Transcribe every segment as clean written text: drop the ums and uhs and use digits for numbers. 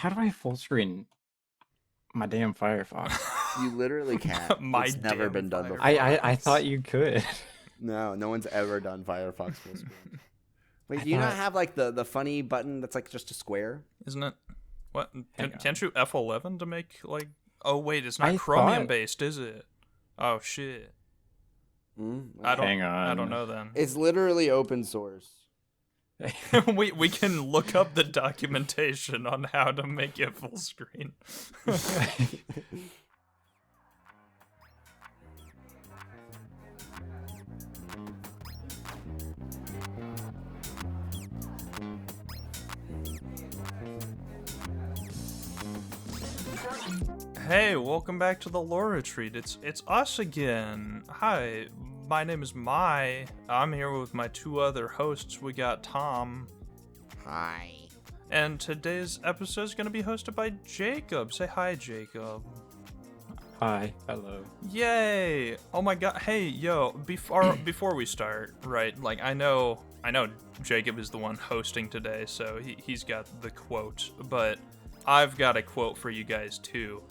How do I full screen my damn Firefox? You literally can't. My It's never damn been done before. I thought you could. No one's ever done Firefox full screen. Wait, I do you not thought- have like the funny button that's like just a square? Isn't it? What? Hang on. Can't you F11 to make like? Oh wait, it's not I Chromium thought- based, is it? Oh shit. Mm-hmm. I don't. Hang on. I don't know then. It's literally open source. we can look up the documentation on how to make it full screen. Hey, welcome back to the Lore Retreat. It's us again. Hi, my name is Mai. I'm here with my two other hosts. We got Tom. Hi. And today's episode is going to be hosted by Jacob. Say hi, Jacob. Hi, hello. Yay! Oh my god. Hey, yo, before we start, right? Like I know Jacob is the one hosting today, so he's got the quote, but I've got a quote for you guys too.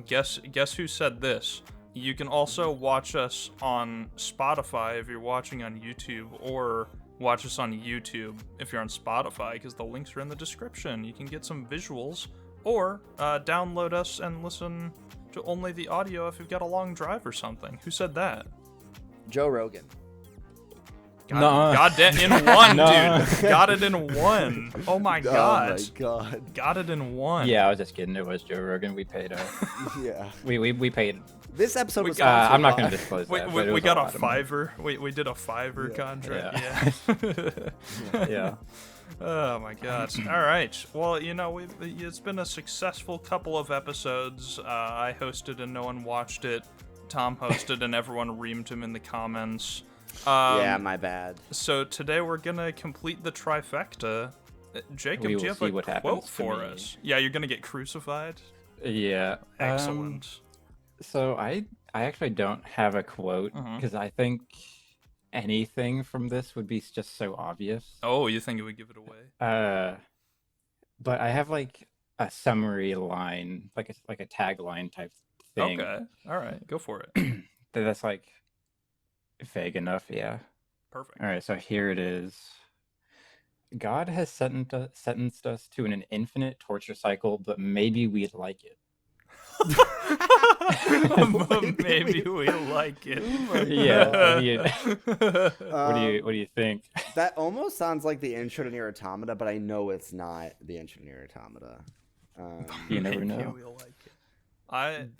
Guess who said this? You can also watch us on Spotify if you're watching on YouTube, or watch us on YouTube if you're on Spotify, because the links are in the description. You can get some visuals, or download us and listen to only the audio if you've got a long drive or something. Who said that? Joe Rogan. God damn, in one, No. dude. Got it in one. Oh my god. Oh my god. Got it in one. Yeah, I was just kidding. It was Joe Rogan. We paid. Yeah. We paid. This episode We was. got- sponsored I'm not by- going to disclose that. but it We was got a lot of money. Fiverr. We did a Fiverr Yeah. contract. Yeah. Yeah. Oh my god. All right. Well, it's been a successful couple of episodes. I hosted and no one watched it. Tom hosted and everyone reamed him in the comments. Yeah, my bad. So today we're gonna complete the trifecta. Jacob, We do will you have see a what quote happens to for me. us? Yeah, you're gonna get crucified. Yeah. Excellent. So I actually don't have a quote Mhm. because I think anything from this would be just so obvious. Oh, you think it would give it away? But I have like a summary line, like a tagline type thing. Okay. All right. Go for it. That's like vague enough. Yeah. Perfect. All right. So here it is. God has sentenced us to an infinite torture cycle, but maybe we'd like it. But maybe we like it. Yeah. Um, What do you think? That almost sounds like the intro to Nier Automata, but I know it's not the intro to Nier Automata. You never Maybe know. we'll like it.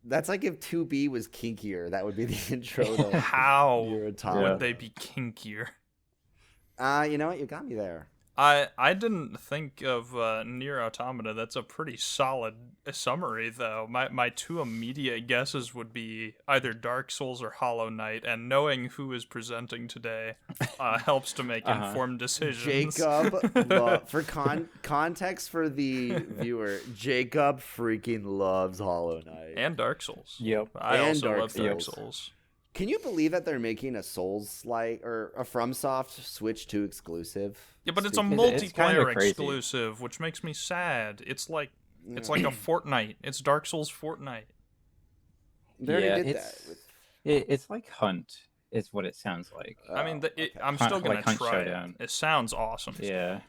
That's like if 2B was kinkier. That would be the intro to How Nier would Automata. they be kinkier? You know what? You got me there. I didn't think of Nier Automata. That's a pretty solid summary, though. My two immediate guesses would be either Dark Souls or Hollow Knight, and knowing who is presenting today helps to make informed decisions. Jacob, for context for the viewer, Jacob freaking loves Hollow Knight. And Dark Souls. Yep. I And also Dark love Dark Souls. Souls. Can you believe that they're making a Souls-like or a FromSoft Switch 2 exclusive? Yeah, but it's a It's kinda multiplayer crazy. exclusive, which makes me sad. It's like a Fortnite. It's Dark Souls Fortnite. They already Yeah, did it's- that. It's like Hunt, is what it sounds like. I mean, okay. I'm Hunt- still gonna like Hunt try Showdown. it. It sounds awesome. Yeah,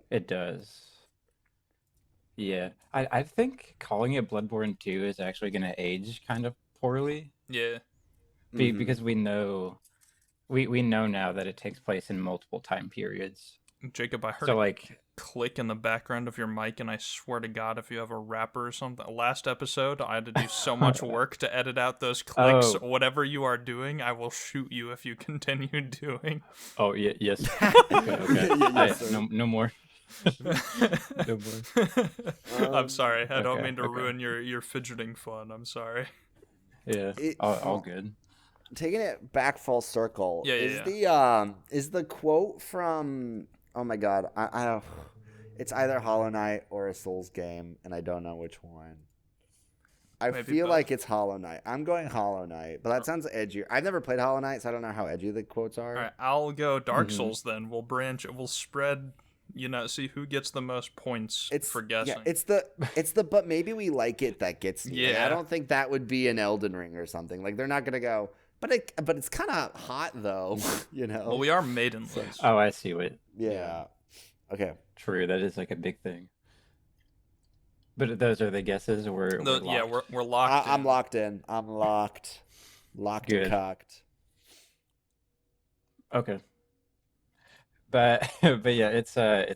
it does. Yeah, I think calling it Bloodborne 2 is actually going to age kind of poorly Yeah. Mhm. because we know now that it takes place in multiple time periods. Jacob, I heard So a like, click in the background of your mic, and I swear to God, if you have a rapper or something, last episode I had to do so much work to edit out those clicks. Oh. Whatever you are doing, I will shoot you if you continue doing. oh yeah, yes, okay. Yes, sir. No more. No more. I'm sorry. I don't okay, mean to okay. ruin your fidgeting fun. I'm sorry. Yeah, all good. Taking it back full circle. Yeah, Is the quote from? Oh my God, I it's either Hollow Knight or a Souls game, and I don't know which one. I Maybe feel both. like it's Hollow Knight. I'm going Hollow Knight, but that sounds edgier. I've never played Hollow Knight, so I don't know how edgy the quotes are. All right, I'll go Dark Mhm. Souls then. We'll branch. We'll spread see who gets the most points for guessing. Yeah, it's the but maybe we like it that gets me. Like, Yeah. I don't think that would be an Elden Ring or something. Like they're not gonna go. But it's kind of hot though, you know. Well, we are maidenless. Oh, I see what. Yeah. Okay. True, that is like a big thing. But those are the guesses, or we're locked? Yeah, we're locked. I'm locked in. I'm locked. Locked Good. and cocked. Okay. But yeah, it's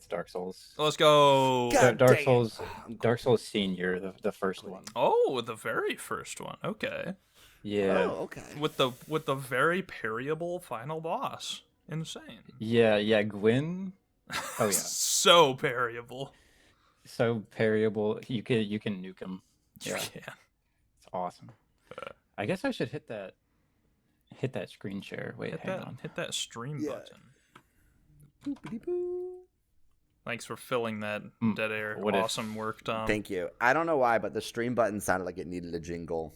Dark Souls. Let's go. God Dark dang it. Souls, Dark Souls Senior, the first one. Oh, the very first one. Okay. Yeah. Oh, okay. With the very parryable final boss. Insane. Yeah, Gwyn. Oh yeah. So parryable. So parryable. You can nuke him. Yeah. Yeah. It's awesome. I guess I should hit that screen share. Wait, hang on. Hit that stream Yeah. button. Boopity-boo. Thanks for filling that dead air. What if- Awesome work, Tom. Thank you. I don't know why, but the stream button sounded like it needed a jingle.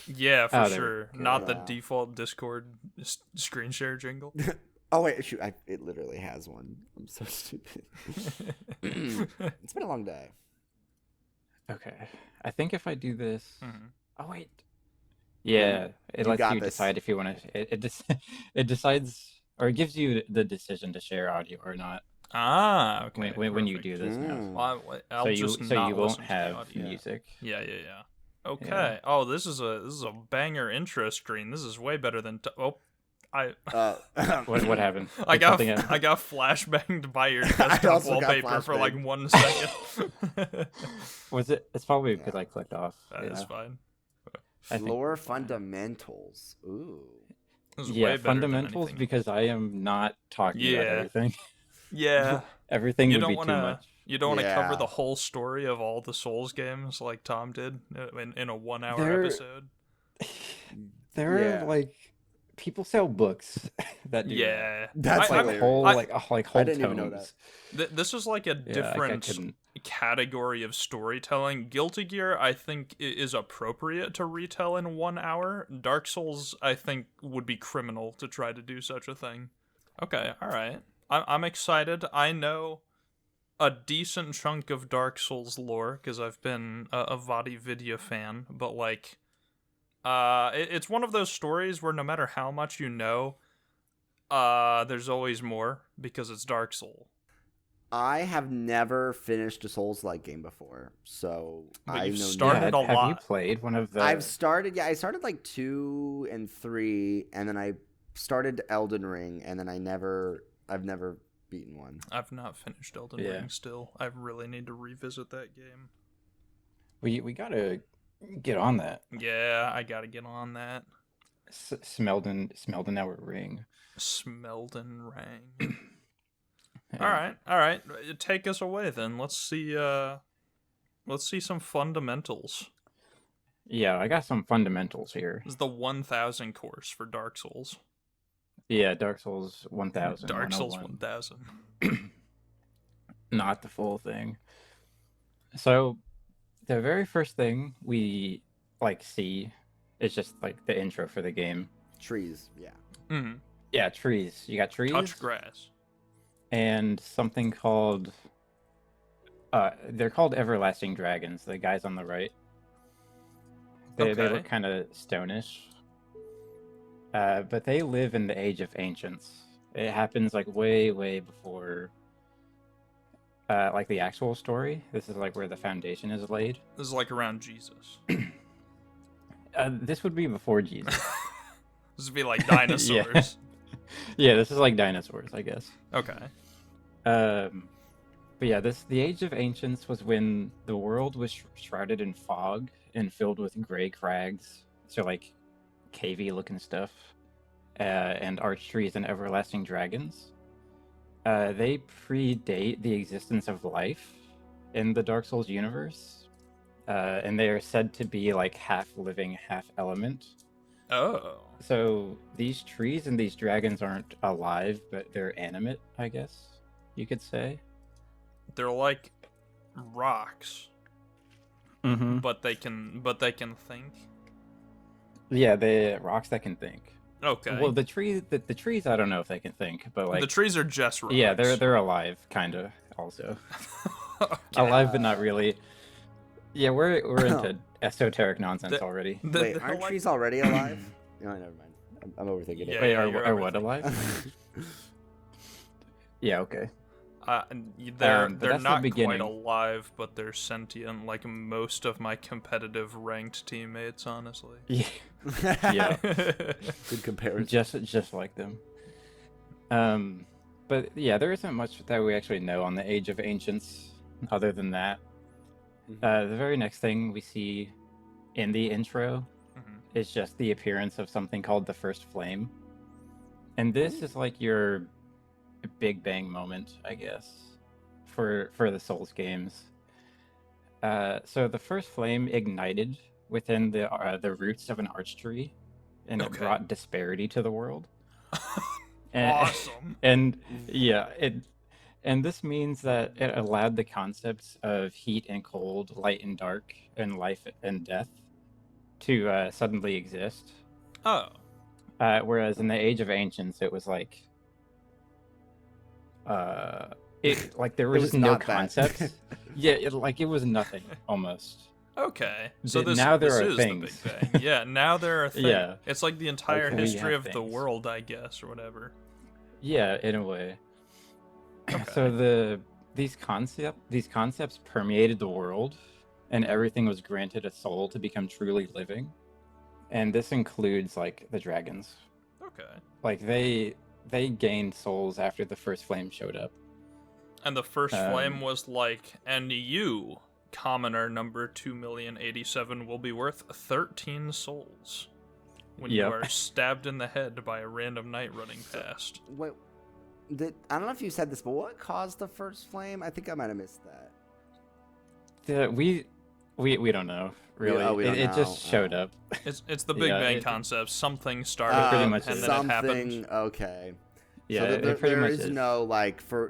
Yeah, for Oh, there sure. we go. Not the Yeah. default Discord screen share jingle. Oh wait, shoot! It literally has one. I'm so stupid. It's been a long day. Okay. I think if I do this. Mhm. Oh wait. Yeah, it You lets got you this. decide if you want to. It decides, or it gives you the decision to share audio or not Ah, okay. when you perfect. do this now. Mm. Well, I'll So just you not won't listen to the have audio. music. Yeah. Okay. Yeah. Oh, this is a banger intro screen. This is way better than. I What happened? I Did got something happen? I got flashbanged by your I desktop also got wallpaper for like flashbanged. 1 second. Was it? It's probably because I clicked off. That is fine. I think- Floor fundamentals. Ooh. This is way Yeah, better than fundamentals anything. because I am not talking about Yeah. everything. Yeah. Everything You would don't be want too to. much. You don't want to cover Yeah. the whole story of all the Souls games like Tom did in a 1 hour There- episode. There Yeah. are like people sell books that do that. Yeah, That's I- Like hilarious. whole I- like whole I didn't even know tomes. This is like a Yeah, I different couldn't. category of storytelling. Guilty Gear, I think, is appropriate to retell in 1 hour. Dark Souls, I think, would be criminal to try to do such a thing. Okay, all right. I'm excited. I know a decent chunk of Dark Souls lore because I've been a Vadi Vidya fan, but like, it's one of those stories where no matter how much you know, there's always more because it's Dark Soul. I have never finished a Souls-like game before, so But I you've know started nothing. a Have you lot. played one of the? I've started. Yeah, I started like 2 and 3, and then I started Elden Ring, and then I've never beaten one. I've not finished Elden Yeah. Ring still. I really need to revisit that game. We gotta get on that. Yeah, I gotta get on that. Smeldon our ring. Smeldon Rang. Yeah. All right. Take us away then. Let's see some fundamentals. Yeah, I got some fundamentals here. This is the 1000 course for Dark Souls. Yeah, Dark Souls 1000. Dark Souls 101. 1000. Not the full thing. So, the very first thing we see is just like the intro for the game. Trees. Yeah. Mhm. Yeah, trees. You got trees Touch grass. and something called they're called everlasting dragons, the guys on the right. They Okay. look kind of stonish. But they live in the age of ancients. It happens like way before like the actual story. This is like where the foundation is laid. This is like around Jesus. This would be before Jesus. This would be like dinosaurs. Yeah, this is like dinosaurs, I guess. Okay. But yeah, the age of ancients was when the world was shrouded in fog and filled with gray crags, so like cavey looking stuff, and arch trees and everlasting dragons. They predate the existence of life in the Dark Souls universe, and they are said to be like half living, half element. Oh. So these trees and these dragons aren't alive, but they're animate, I guess you could say. They're like rocks, Mm-hmm. but they can think. Yeah, the rocks that can think. Okay. Well, the trees, I don't know if they can think, but like the trees are just rocks. yeah, they're alive, kind of. also. Okay. Alive, but not really. Yeah, we're into esoteric nonsense already. Wait, aren't like- trees already alive? No, never mind. I'm overthinking Yeah, it. Wait, you're are what overthinking. alive? Yeah, okay. They're But that's the not quite beginning. alive, but they're sentient, like most of my competitive ranked teammates, honestly. Yeah, yeah, Good comparison. just like them. But yeah, there isn't much that we actually know on the Age of Ancients, other than that. The very next thing we see in the intro Mhm. is just the appearance of something called the First Flame, and this is like your Big Bang moment, I guess, for the Souls games. So the First Flame ignited within the roots of an arch tree, and it Okay. brought disparity to the world. And, Awesome. And yeah, and this means that it allowed the concepts of heat and cold, light and dark, and life and death to suddenly exist. Oh. Whereas in the Age of Ancients, it was like, it like there It was was just no not that. concepts. Yeah, it was nothing almost. Okay. So Th- this now there this are is things. the Big Bang. Yeah, now there are things. Yeah. It's like the entire we history have of the things. world, I guess, or whatever. Yeah, in a way. Okay. So these concepts permeated the world, and everything was granted a soul to become truly living. And this includes like the dragons. Okay. Like they gained souls after the First Flame showed up. And the first flame was like, and you, commoner number 2,087,000, will be worth 13 souls when you Yep. are stabbed in the head by a random knight running past. Wait, I don't know if you said this, but what caused the first flame? I think I might have missed that. We don't know really. we don't it know. just showed up. It's the Big Yeah, Bang it- concept. Something started, pretty much and is. then it something. happened. Okay. Yeah, so it pretty there much is no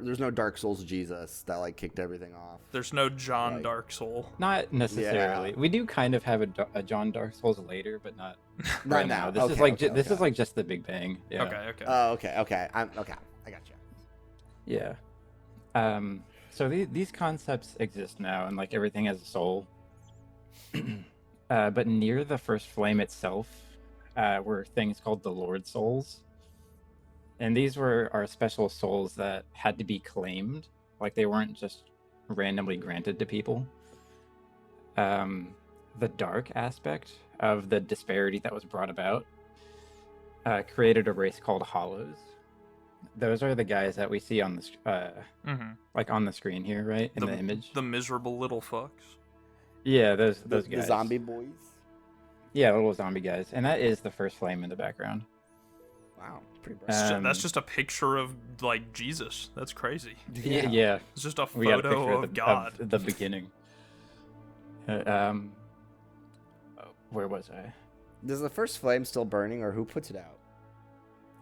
there's no Dark Souls Jesus that like kicked everything off. There's no John Right. Dark Soul. Not necessarily. Yeah. We do kind of have a John Dark Souls later, but not Not right now. now. This Okay, is like okay, this okay. is like just the Big Bang. Yeah. Okay. Okay. I got you. Yeah. So these concepts exist now, and like everything has a soul. But near the First Flame itself were things called the Lord Souls, and these were our special souls that had to be claimed. Like they weren't just randomly granted to people. The dark aspect of the disparity that was brought about created a race called Hollows. Those are the guys that we see on the like on the screen here, right in the image. The miserable little fucks. Yeah, those The guys. zombie boys. Yeah, little zombie guys, and that is the First Flame in the background. Wow, pretty impressive. That's just a picture of like Jesus. That's crazy. Yeah. It's just a We got a picture photo of of God. the beginning. Where was I? Is the first flame still burning, or who puts it out?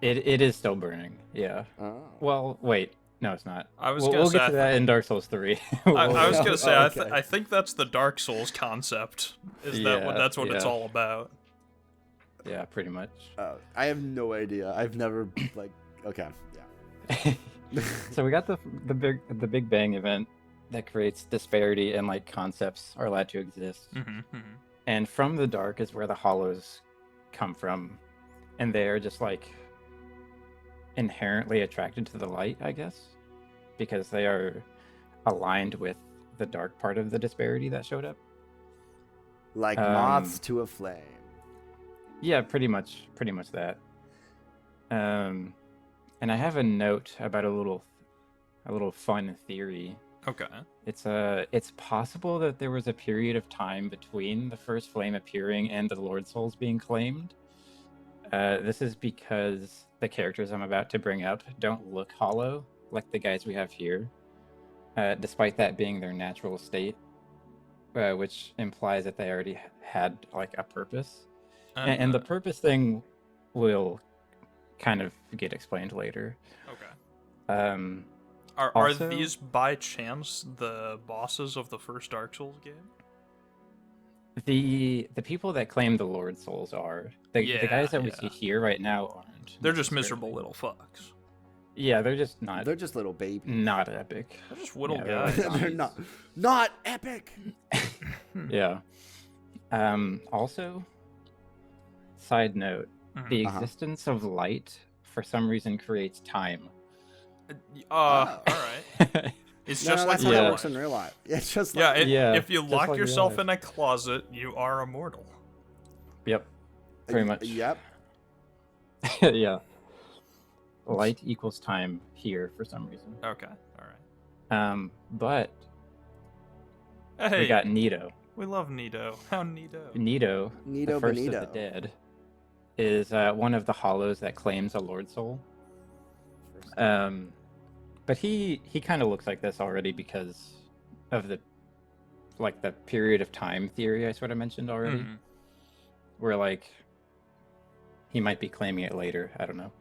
It is still burning. Yeah. Oh. Well, wait. No, it's not. I was we'll gonna get say, to that in Dark Souls 3. I was gonna say, okay. I think that's the Dark Souls concept. That's what it's yeah. all about? Yeah, pretty much. I have no idea. I've never like. Okay. Yeah. So we got the Big Bang event that creates disparity and like concepts are allowed to exist. And from the dark is where the hollows come from, and they are just like inherently attracted to the light, I guess, because they are aligned with the dark part of the disparity that showed up. Like moths to a flame. Yeah, pretty much that. And I have a note about a little fun theory. Okay. It's possible that there was a period of time between the First Flame appearing and the Lord Souls being claimed. This is because the characters I'm about to bring up don't look hollow like the guys we have here, despite that being their natural state, which implies that they already had like a purpose. And the purpose thing will kind of get explained later. Okay. Are also- these by chance the bosses of the first Dark Souls game? The people that claim the Lord Souls are the guys that we see here right now aren't. They're just necessarily. miserable little fucks. Yeah, they're just not They're just little babies. not epic. They're just little Yeah, guys. they're They're not epic. Yeah. Also, side note, the Uh-huh. existence of light for some reason creates time. All right. It's No, just like that's how Yeah. that real works in life. real life. Yeah, it's just Yeah, like Yeah, if you just lock like real yourself life. in a closet, you are immortal. Yep. Pretty much. Yep. Yeah. Light equals time here for some reason. Okay, all right. But Hey, we got Nito. we love Nito. How Nito? Nito, Nito the first Benito. of the dead, is one of the hollows that claims a Lord Soul. But he kind of looks like this already because of the period of time theory I sort of mentioned already, Mhm. where like he might be claiming it later. I don't know.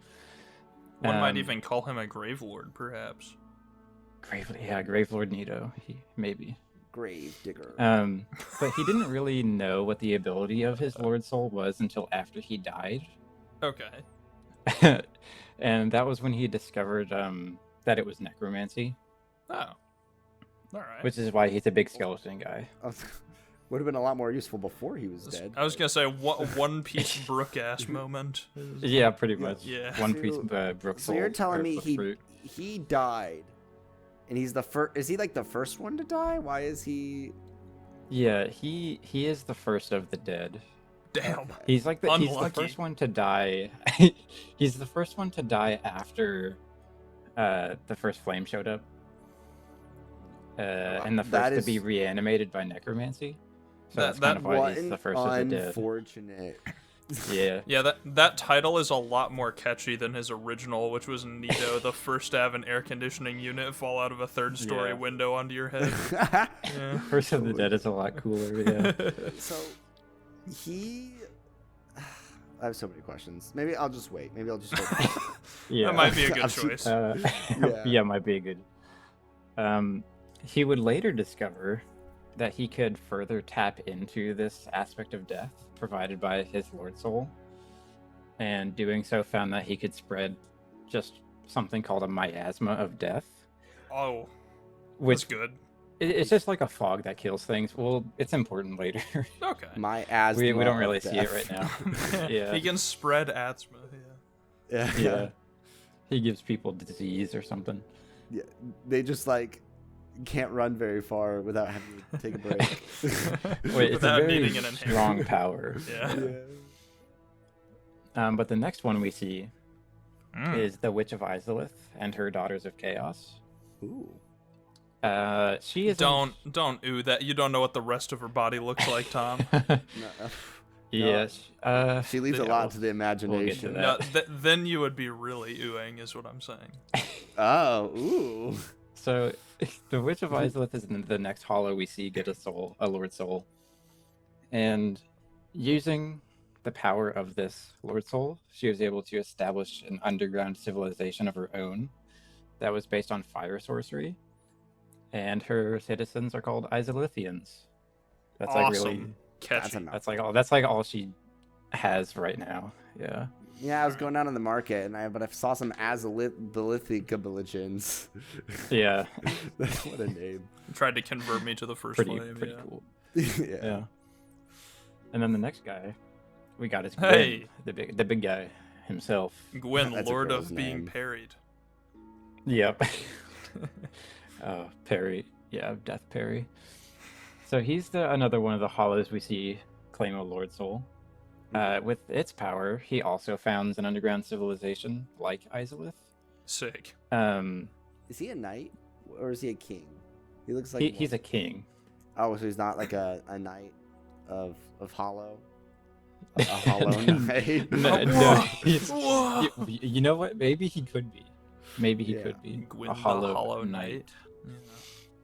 One might Um, even call him a Grave Lord, perhaps. Gravelord Nito, maybe. Grave digger. But he didn't really know what the ability of his Lord Soul was until after he died. Okay. And that was when he discovered that it was necromancy, Oh. All right. which is why he's a big skeleton guy. Would have been a lot more useful before he was dead. I was gonna say One Piece Brook ass moment. Yeah, pretty much. Yeah. One Piece So- Brook So you're Soul, telling or me fruit. he died, and he's the first? Is he like the first one to die? Why is he? Yeah, he is the first of the dead. Damn. He's like he's the Unlucky. first one to die. He's the first one to die after the first flame showed up. And the That first to be is- reanimated by necromancy. So That- that's kind of why What he's an the first of the dead. unfortunate. Yeah. Yeah, that title is a lot more catchy than his original, which was Nito, the first to have an air conditioning unit fall out of a third-story Yeah. window onto your head. Yeah. First of the Dead is a lot cooler, yeah. So he. I have so many questions. Maybe I'll just wait. Maybe I'll just wait. Yeah. That might be a good I'm just- choice. Yeah, might be a good. He would later discover that he could further tap into this aspect of death provided by his Lord Soul, and doing so found that he could spread just something called a miasma of death, Oh, that's which good. it's just like a fog that kills things. Well, it's important later. Okay. My asthma. we don't of really see it death. right now. Yeah. He can spread asthma. Yeah. Yeah. He gives people disease or something. Yeah. They just like can't run very far without having to take a break. Wait, it's Without a very needing an inhaler. strong power. Yeah. But the next one we see Mm. is the Witch of Izalith and her Daughters of Chaos. Ooh. She is Don't ooh that. You don't know what the rest of her body looks like, Tom. No, Yes. she leaves a yeah, lot to the to imagination. that. No, then you would be really oohing, is what I'm saying. Oh, ooh. So the Witch of Izalith is the next hollow we see get a Lord Soul, and using the power of this Lord Soul, she was able to establish an underground civilization of her own that was based on fire sorcery, and her citizens are called Izalithians. That's like really Awesome. Catchy. that's like all she has right now. Yeah. Yeah, I was going down to the market, but I saw some Azalithicabilligins. Yeah. What a name. Tried to convert me to the first Pretty flame. pretty Yeah. cool. Yeah. Yeah. And then the next guy we got is Hey. Gwyn, the big guy himself. Gwyn, That's a Lord girl's of being name. parried. Yep. Parry. Yeah, Death Parry. So he's another one of the hollows we see claim a Lord Soul. With its power, he also founds an underground civilization like Izalith. Sick. Is he a knight or is he a king? He looks like He's a king. Oh, so he's not like a knight of Hollow. A Hollow Knight. No, he's- Whoa. you know what? Maybe he could be. Maybe he Yeah. could be Gwyn a the hollow, Hollow knight. Knight.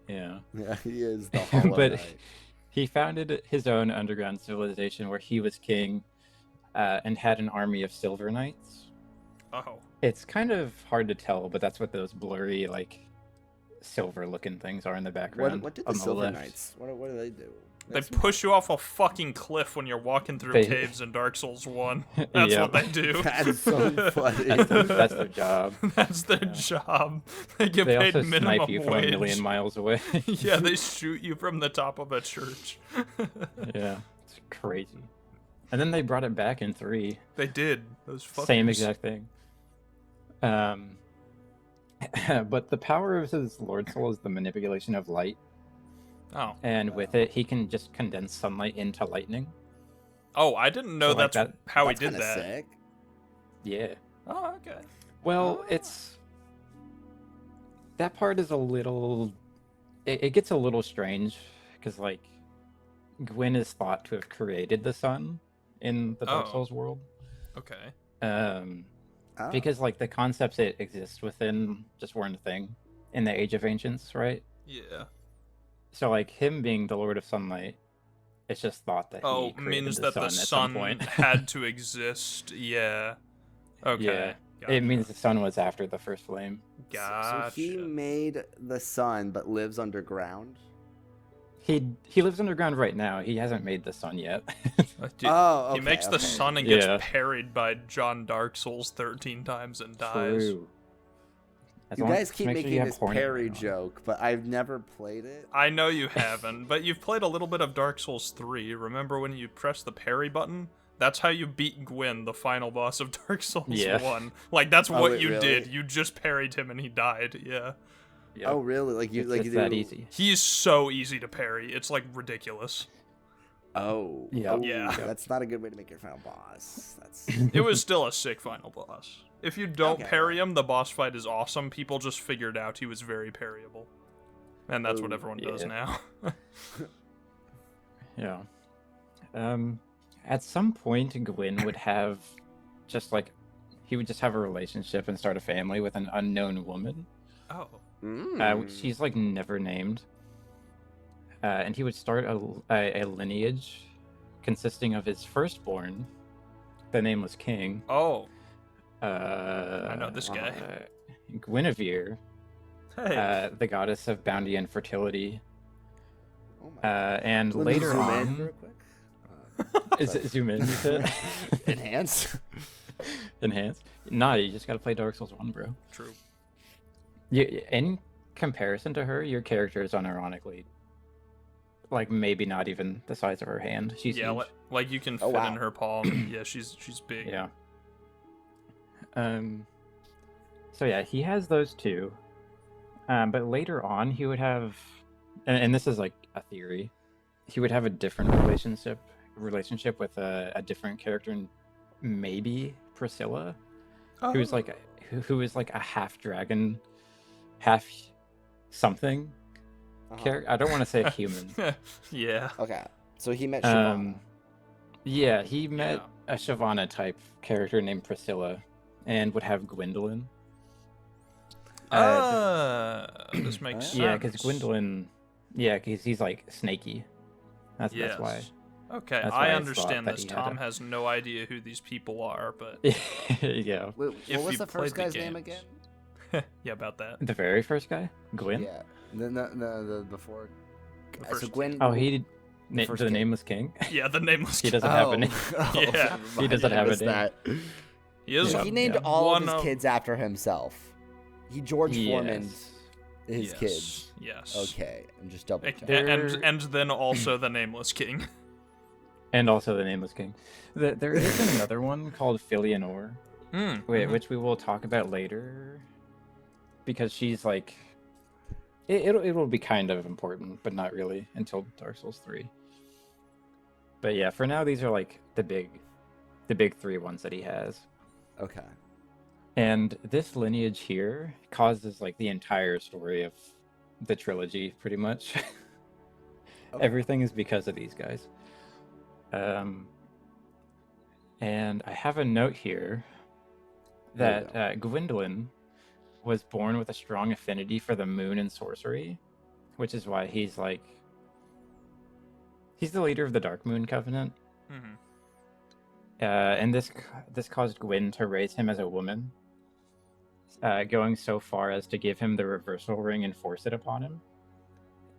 Yeah. Yeah, he is the Hollow But Knight. he founded his own underground civilization where he was king, and had an army of silver knights. Oh. It's kind of hard to tell, but that's what those blurry, like, silver-looking things are in the background. What did the on Silver left. Knights? What do they do? They push you off a fucking cliff when you're walking through They- caves in Dark Souls 1. That's Yep. what they do. That's so funny. That's their job. That's their job. They get They paid also minimum snipe you from wage. a million miles away. Yeah, they shoot you from the top of a church. Yeah, it's crazy. And then they brought it back in 3. They did. Those fuckers. Same exact thing. But the power of his Lord Soul is the manipulation of light, Oh. and with it, he can just condense sunlight into lightning. Oh, I didn't know So, like, that's that- how That's he did kinda that. Sick. Yeah. Oh, okay. Well, Ah. it's that part is a little. It gets a little strange because like Gwyn is thought to have created the sun in the Dark Oh. Souls world. Okay. Oh. Because like the concepts it exists within just weren't a thing in the Age of Ancients, right? Yeah. So like him being the Lord of Sunlight, it's just thought that Oh, he created means the that sun the at some sun point. had to exist. Yeah. Okay. Yeah. Gotcha. It means the sun was after the first flame. Gotcha. So he made the sun, but lives underground. He lives underground right now. He hasn't made the sun yet. Dude, Oh, he okay, makes the okay. sun and gets Yeah. parried by John Dark Souls 13 times and dies. True. As You long- guys just keep make sure you making have this horny parry hair on. joke, but I've never played it. I know you haven't, but you've played a little bit of Dark Souls 3. Remember when you press the parry button? That's how you beat Gwyn, the final boss of Dark Souls Yeah. 1. Like, that's Oh, what wait, you really? did. You just parried him and he died. Yeah. Yep. Oh, really? Like you, it's, like it's you that do- easy. He's so easy to parry. It's, like, ridiculous. Oh, Yeah. oh, Yeah. That's not a good way to make your final boss. That's It was still a sick final boss. If you don't Okay. parry him, the boss fight is awesome. People just figured out he was very parryable. And that's what Oh, everyone does yeah. now. Yeah. At some point, Gwyn would have just like he would just have a relationship and start a family with an unknown woman. Oh. She's like never named. And he would start a lineage consisting of his firstborn, the nameless king. Oh. I know this guy. Guinevere, Hey. the goddess of bounty and fertility. Oh my God. And Let me later zoom in on, real quick. zoom in, you said? Enhance. Enhance? Nah, you just gotta play Dark Souls 1, bro. True. In comparison to her, your character is unironically, like, maybe not even the size of her hand. She's Yeah, huge. like you can Oh, fit wow. in her palm. Yeah, she's big. Yeah. So yeah, he has those two. But later on, he would have, and this is like a theory, he would have a different relationship with a different character, maybe Priscilla, who's Oh. like who is like a half dragon, half something character. I don't want to say a human. Yeah. Okay, so he met Siobhan. Yeah, he met Yeah. a Shyvana type character named Priscilla, and would have Gwendolyn. This makes sense. Yeah, because Gwendolyn. Yeah, because he's like snaky. That's why. Okay, that's why I I understand thought that this. he had Tom a- has no idea who these people are, but Yeah. Wait, if what was you the first played guy's the name games. again? Yeah, about that. The very first guy, Gwyn. Yeah, the before. The So first- Gwen. Oh, he first the king. nameless king. Yeah, the nameless. He King. doesn't have a name. Yeah. never He mind, doesn't I have a missed name. that. He is So Yeah. he named Yeah. all of One his of- kids after himself. He George Foreman Yes. his yes. kids. Yes. Okay, I'm just double checking. They're- And then also the nameless king. And also the nameless king. There is another one called Filianor, which we will talk about later, because she's like, it'll be kind of important, but not really until Dark Souls 3. But yeah, for now these are like the big three ones that he has. Okay. And this lineage here causes like the entire story of the trilogy, pretty much. Okay. Everything is because of these guys. And I have a note here There we that Gwendolyn was born with a strong affinity for the moon and sorcery, which is why he's the leader of the Dark Moon Covenant. Mm-hmm. And this caused Gwyn to raise him as a woman, going so far as to give him the reversal ring and force it upon him.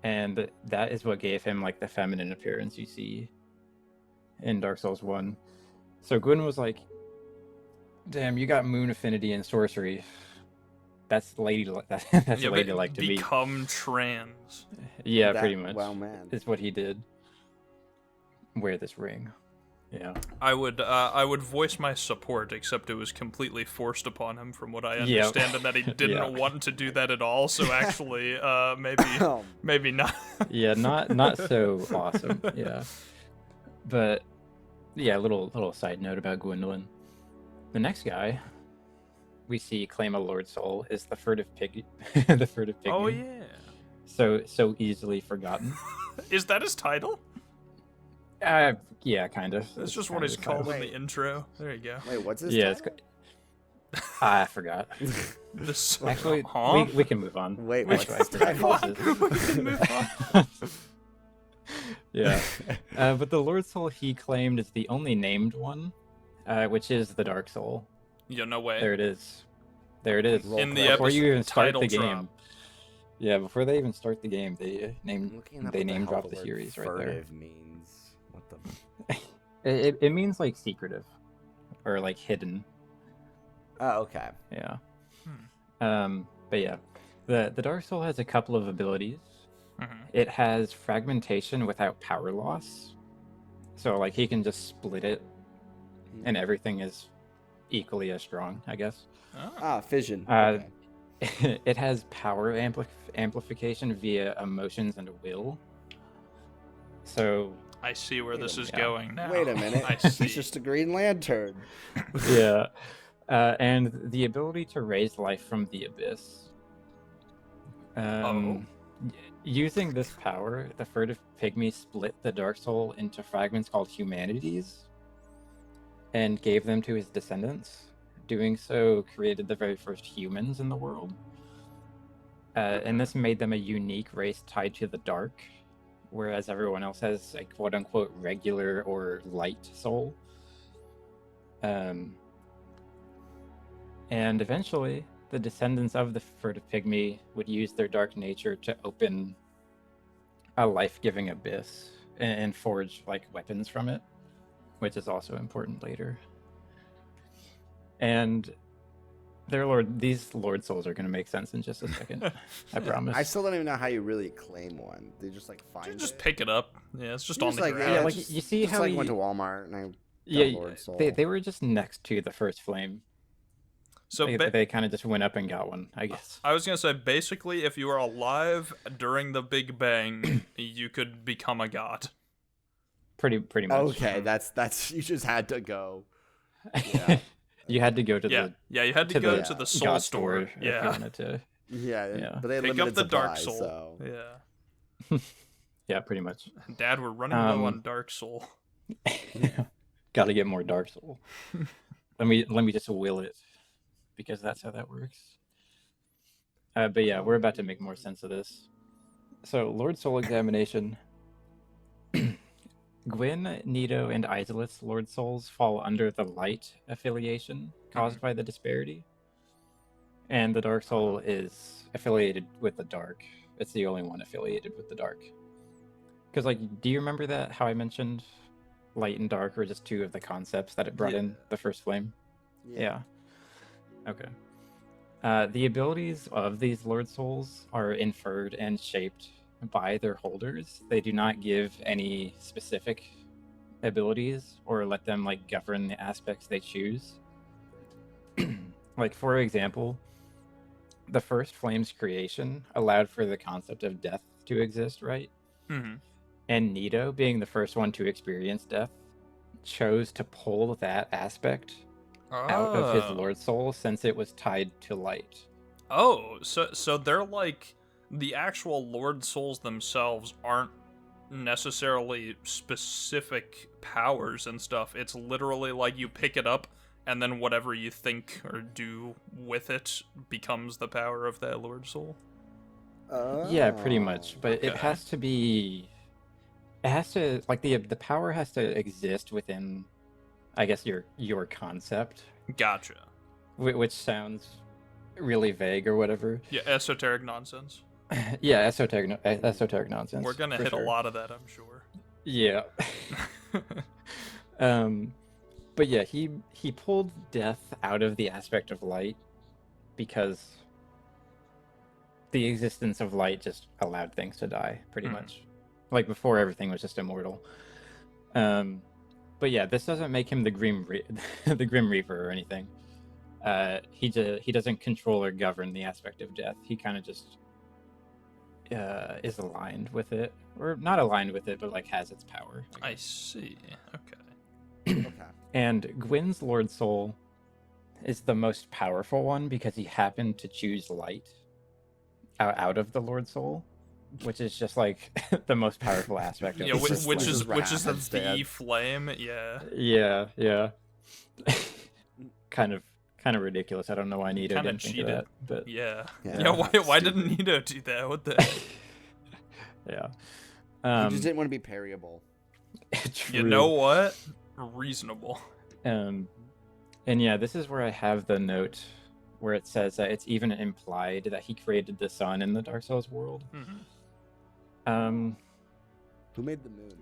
and that is what gave him like the feminine appearance you see in Dark Souls 1. So Gwyn was like, damn, you got moon affinity and sorcery. That's that's Yeah, ladylike to me. become trans. Yeah, That- pretty much. wow, man. Is what he did. Wear this ring. Yeah. I would voice my support, except it was completely forced upon him, from what I Yeah. understand, and that he didn't Yeah. want to do that at all. So actually, maybe not. Yeah, not so awesome. Yeah. But yeah, little side note about Gwendolyn. The next guy we see claim a Lord Soul is the furtive pig, the furtive pygmy. Oh yeah. So easily forgotten. Is that his title? Yeah, kind of. That's just kind what he's of called in Wait. the intro. There you go. Wait, what's his Yeah, title? I forgot. This Actually, huh? we can move on. Wait, Actually, what's his I forgot title? what We this can move is. Yeah. But the Lord Soul he claimed is the only named one, which is the Dark Soul. Yeah, no way. There it is. There it is. Roll In the Before you even start title the game. drop. Yeah, before they even start the game, they I'm looking up they what the name hell drop the word series right there. furtive means. What the? It means like secretive or like hidden. Oh, okay. Yeah. Hmm. But yeah, the Dark Soul has a couple of abilities. Mhm. It has fragmentation without power loss. So like he can just split it and everything is equally as strong, I guess. Oh. Ah, fission. Uh, Okay. It has power amplification via emotions and will. So I see where Wait a this is minute. going now. Wait a minute. I see. He's just a Green Lantern. yeah, and the ability to raise life from the abyss. Using this power, the furtive pygmy split the Dark Soul into fragments called humanities and gave them to his descendants. Doing so created the very first humans in the world. And this made them a unique race tied to the dark, whereas everyone else has a quote-unquote regular or light soul. And eventually, the descendants of the furtive pygmy would use their dark nature to open a life-giving abyss and forge like weapons from it, which is also important later. And these Lord Souls are going to make sense in just a second. I promise. I still don't even know how you really claim one. They just like find You just it. pick it up. Yeah, it's just You on just, the like, ground. Yeah, yeah, like just- you see just how like he, went to Walmart and I yeah, Lord Soul. they were just next to the first flame. So They kind of just went up and got one, I guess. I was gonna say, basically, if you were alive during the Big Bang, you could become a god. Pretty much. Okay, that's you just had to go. Yeah. You had to go to Yeah, the you had to to go the to the soul God store. if you Yeah, wanted to. Yeah, but they had pick limited up the Dark supply, Soul. so Yeah, Yeah, pretty much. Dad, we're running low on Um, Dark Soul. Got to get more Dark Soul. let me just will it, because that's how that works. But yeah, we're about to make more sense of this. So, Lord Soul Examination. Gwyn, Nito, and Isolith's Lord Souls fall under the light affiliation caused by the disparity. And the Dark Soul is affiliated with the dark. It's the only one affiliated with the dark. Because, like, do you remember that, how I mentioned light and dark were just two of the concepts that it brought in the first flame? Yeah. Okay. The abilities of these Lord Souls are inferred and shaped by their holders. They do not give any specific abilities or let them like govern the aspects they choose. Like, for example, the first flame's creation allowed for the concept of death to exist, right? Mm-hmm. And Nito, being the first one to experience death, chose to pull that aspect out of his Lord Soul since it was tied to light. Oh, so they're like, the actual Lord Souls themselves aren't necessarily specific powers and stuff. It's literally like you pick it up and then whatever you think or do with it becomes the power of that Lord Soul. Yeah, pretty much. But it Okay. has to be. It has to, like, the power has to exist within, I guess, your concept, Gotcha. which sounds really vague or whatever. Yeah, esoteric nonsense. Yeah, esoteric nonsense. We're gonna for hit sure. a lot of that, I'm sure. Yeah. um, but yeah, he pulled death out of the aspect of light because the existence of light just allowed things to die, pretty much. Like before, everything was just immortal. But yeah, this doesn't make him the the Grim Reaper or anything. He doesn't control or govern the aspect of death. He kind of just is aligned with it, or not aligned with it, but like has its power. I see. Okay. Okay. And Gwyn's Lord Soul is the most powerful one because he happened to choose light out of the Lord Soul, which is just like the most powerful aspect of Yeah, it. It's just which like is his which is the wrath instead. V flame. Yeah. Yeah. kind of ridiculous. I don't know why Nito Kinda didn't think cheated. of that, but Yeah. Yeah, Yeah. Why stupid. didn't Nito do that? What the? yeah. He just didn't want to be parryable. True. You know what? Reasonable. And yeah, this is where I have the note where it says that it's even implied that he created the sun in the Dark Souls world. Mm-hmm. Who made the moon?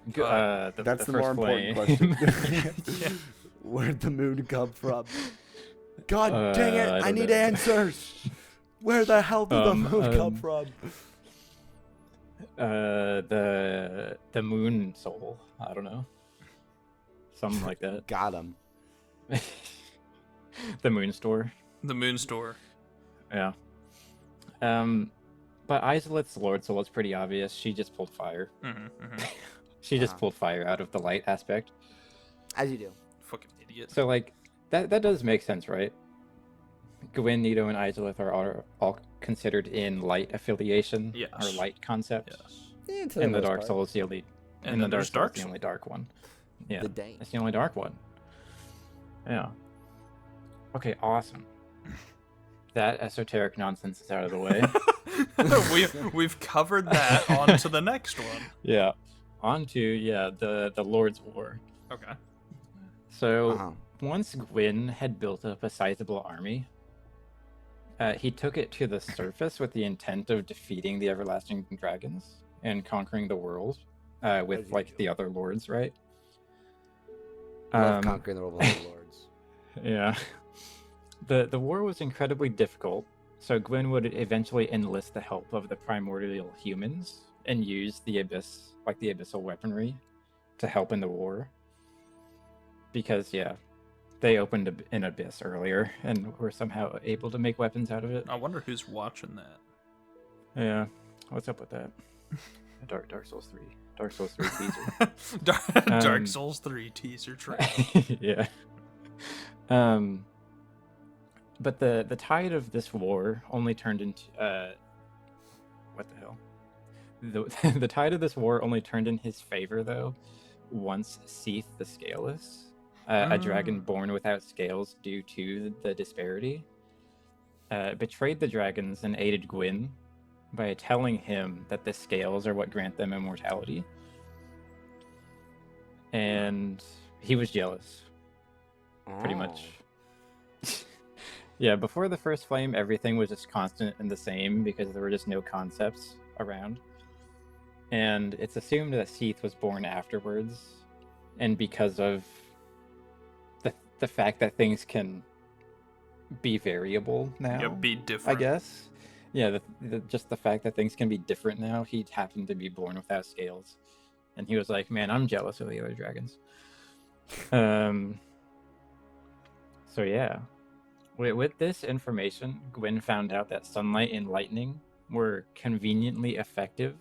That's the the more first important flame. question. Yeah. Where'd the moon come from? God dang it! I don't need know. answers. Where the hell did the moon come from? The moon soul. I don't know. Something like that. Got him. The moon store. The Moon Store. Yeah. But Izalith's Lord Soul is pretty obvious. She just pulled fire. Mm-hmm, mm-hmm. She just pulled fire out of the light aspect. As you do. Fucking idiot. So like that does make sense, right? Gwyn, Nito, and Izalith are all considered in light affiliation Yes. or light concept. Yes. In the Dark Souls, the only And in the then Dark there's Souls, Dark the Soul. only dark one. Yeah, The Dane. it's the only dark one. Yeah. Okay, awesome. That esoteric nonsense is out of the way. we've covered that. On to the next one. Yeah. On to the Lord's War. Okay. So once Gwyn had built up a sizable army, he took it to the surface with the intent of defeating the everlasting dragons and conquering the world with like the other lords, right? Love conquering the world with the lords. Yeah. The war was incredibly difficult, so Gwyn would eventually enlist the help of the primordial humans and use the abyss, like the abyssal weaponry, to help in the war. Because yeah, they opened an abyss earlier and were somehow able to make weapons out of it. I wonder who's watching that. Yeah, what's up with that? Dark Souls 3. Dark Souls 3 teaser. Dark Souls 3 teaser trailer. Yeah. But the tide of this war only turned into what the hell? The tide of this war only turned in his favor though, once Seath the Scaleless, a dragon born without scales due to the disparity, betrayed the dragons and aided Gwyn by telling him that the scales are what grant them immortality. And he was jealous, pretty much. Yeah, before the first flame, everything was just constant and the same because there were just no concepts around. And it's assumed that Seath was born afterwards, and because of the fact that things can be variable now. Yeah, be different. I guess. Yeah, just the fact that things can be different now. He happened to be born without scales, and he was like, "Man, I'm jealous of the other dragons." So yeah, with this information, Gwyn found out that sunlight and lightning were conveniently effective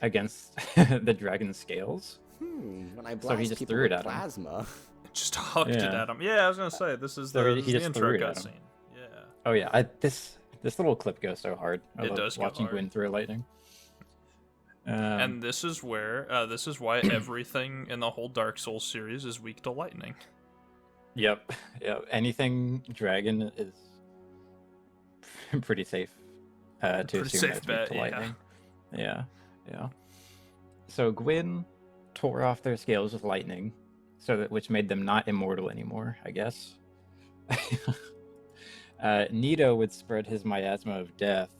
against the dragon's scales. When I blast So he just people threw it with at him. plasma. Just hucked it Yeah. at him. Yeah, I was gonna say this is So the, he this is the just intro threw it at him. cutscene. Yeah. Oh yeah, this little clip goes so hard. I It love does go watching hard. Gwyn through lightning. And this is why everything in the whole Dark Souls series is weak to lightning. Yep. Anything dragon is pretty safe to Pretty assume safe that's weak bet, to yeah. lightning. Yeah. So Gwyn tore off their scales with lightning, which made them not immortal anymore, I guess. Nito would spread his miasma of death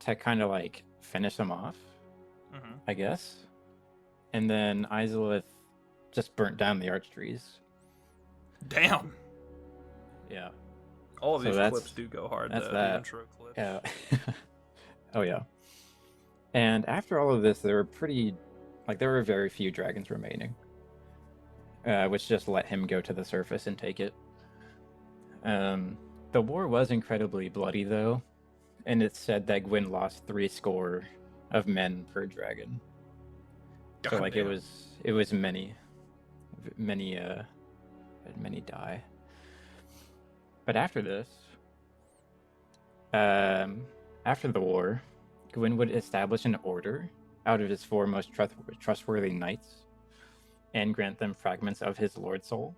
to kind of like finish him off, I guess. And then Izalith just burnt down the arch trees. Damn. Yeah. All of So these that's- clips do go hard. that's The that. intro clips. Yeah. Oh yeah. And after all of this, there were very few dragons remaining, which just let him go to the surface and take it. The war was incredibly bloody, though, and it's said that Gwyn lost 70 of men per dragon. So like Goddamn. it was many die. But after this, after the war, Gwyn would establish an order out of his 4 most trustworthy knights and grant them fragments of his Lord Soul.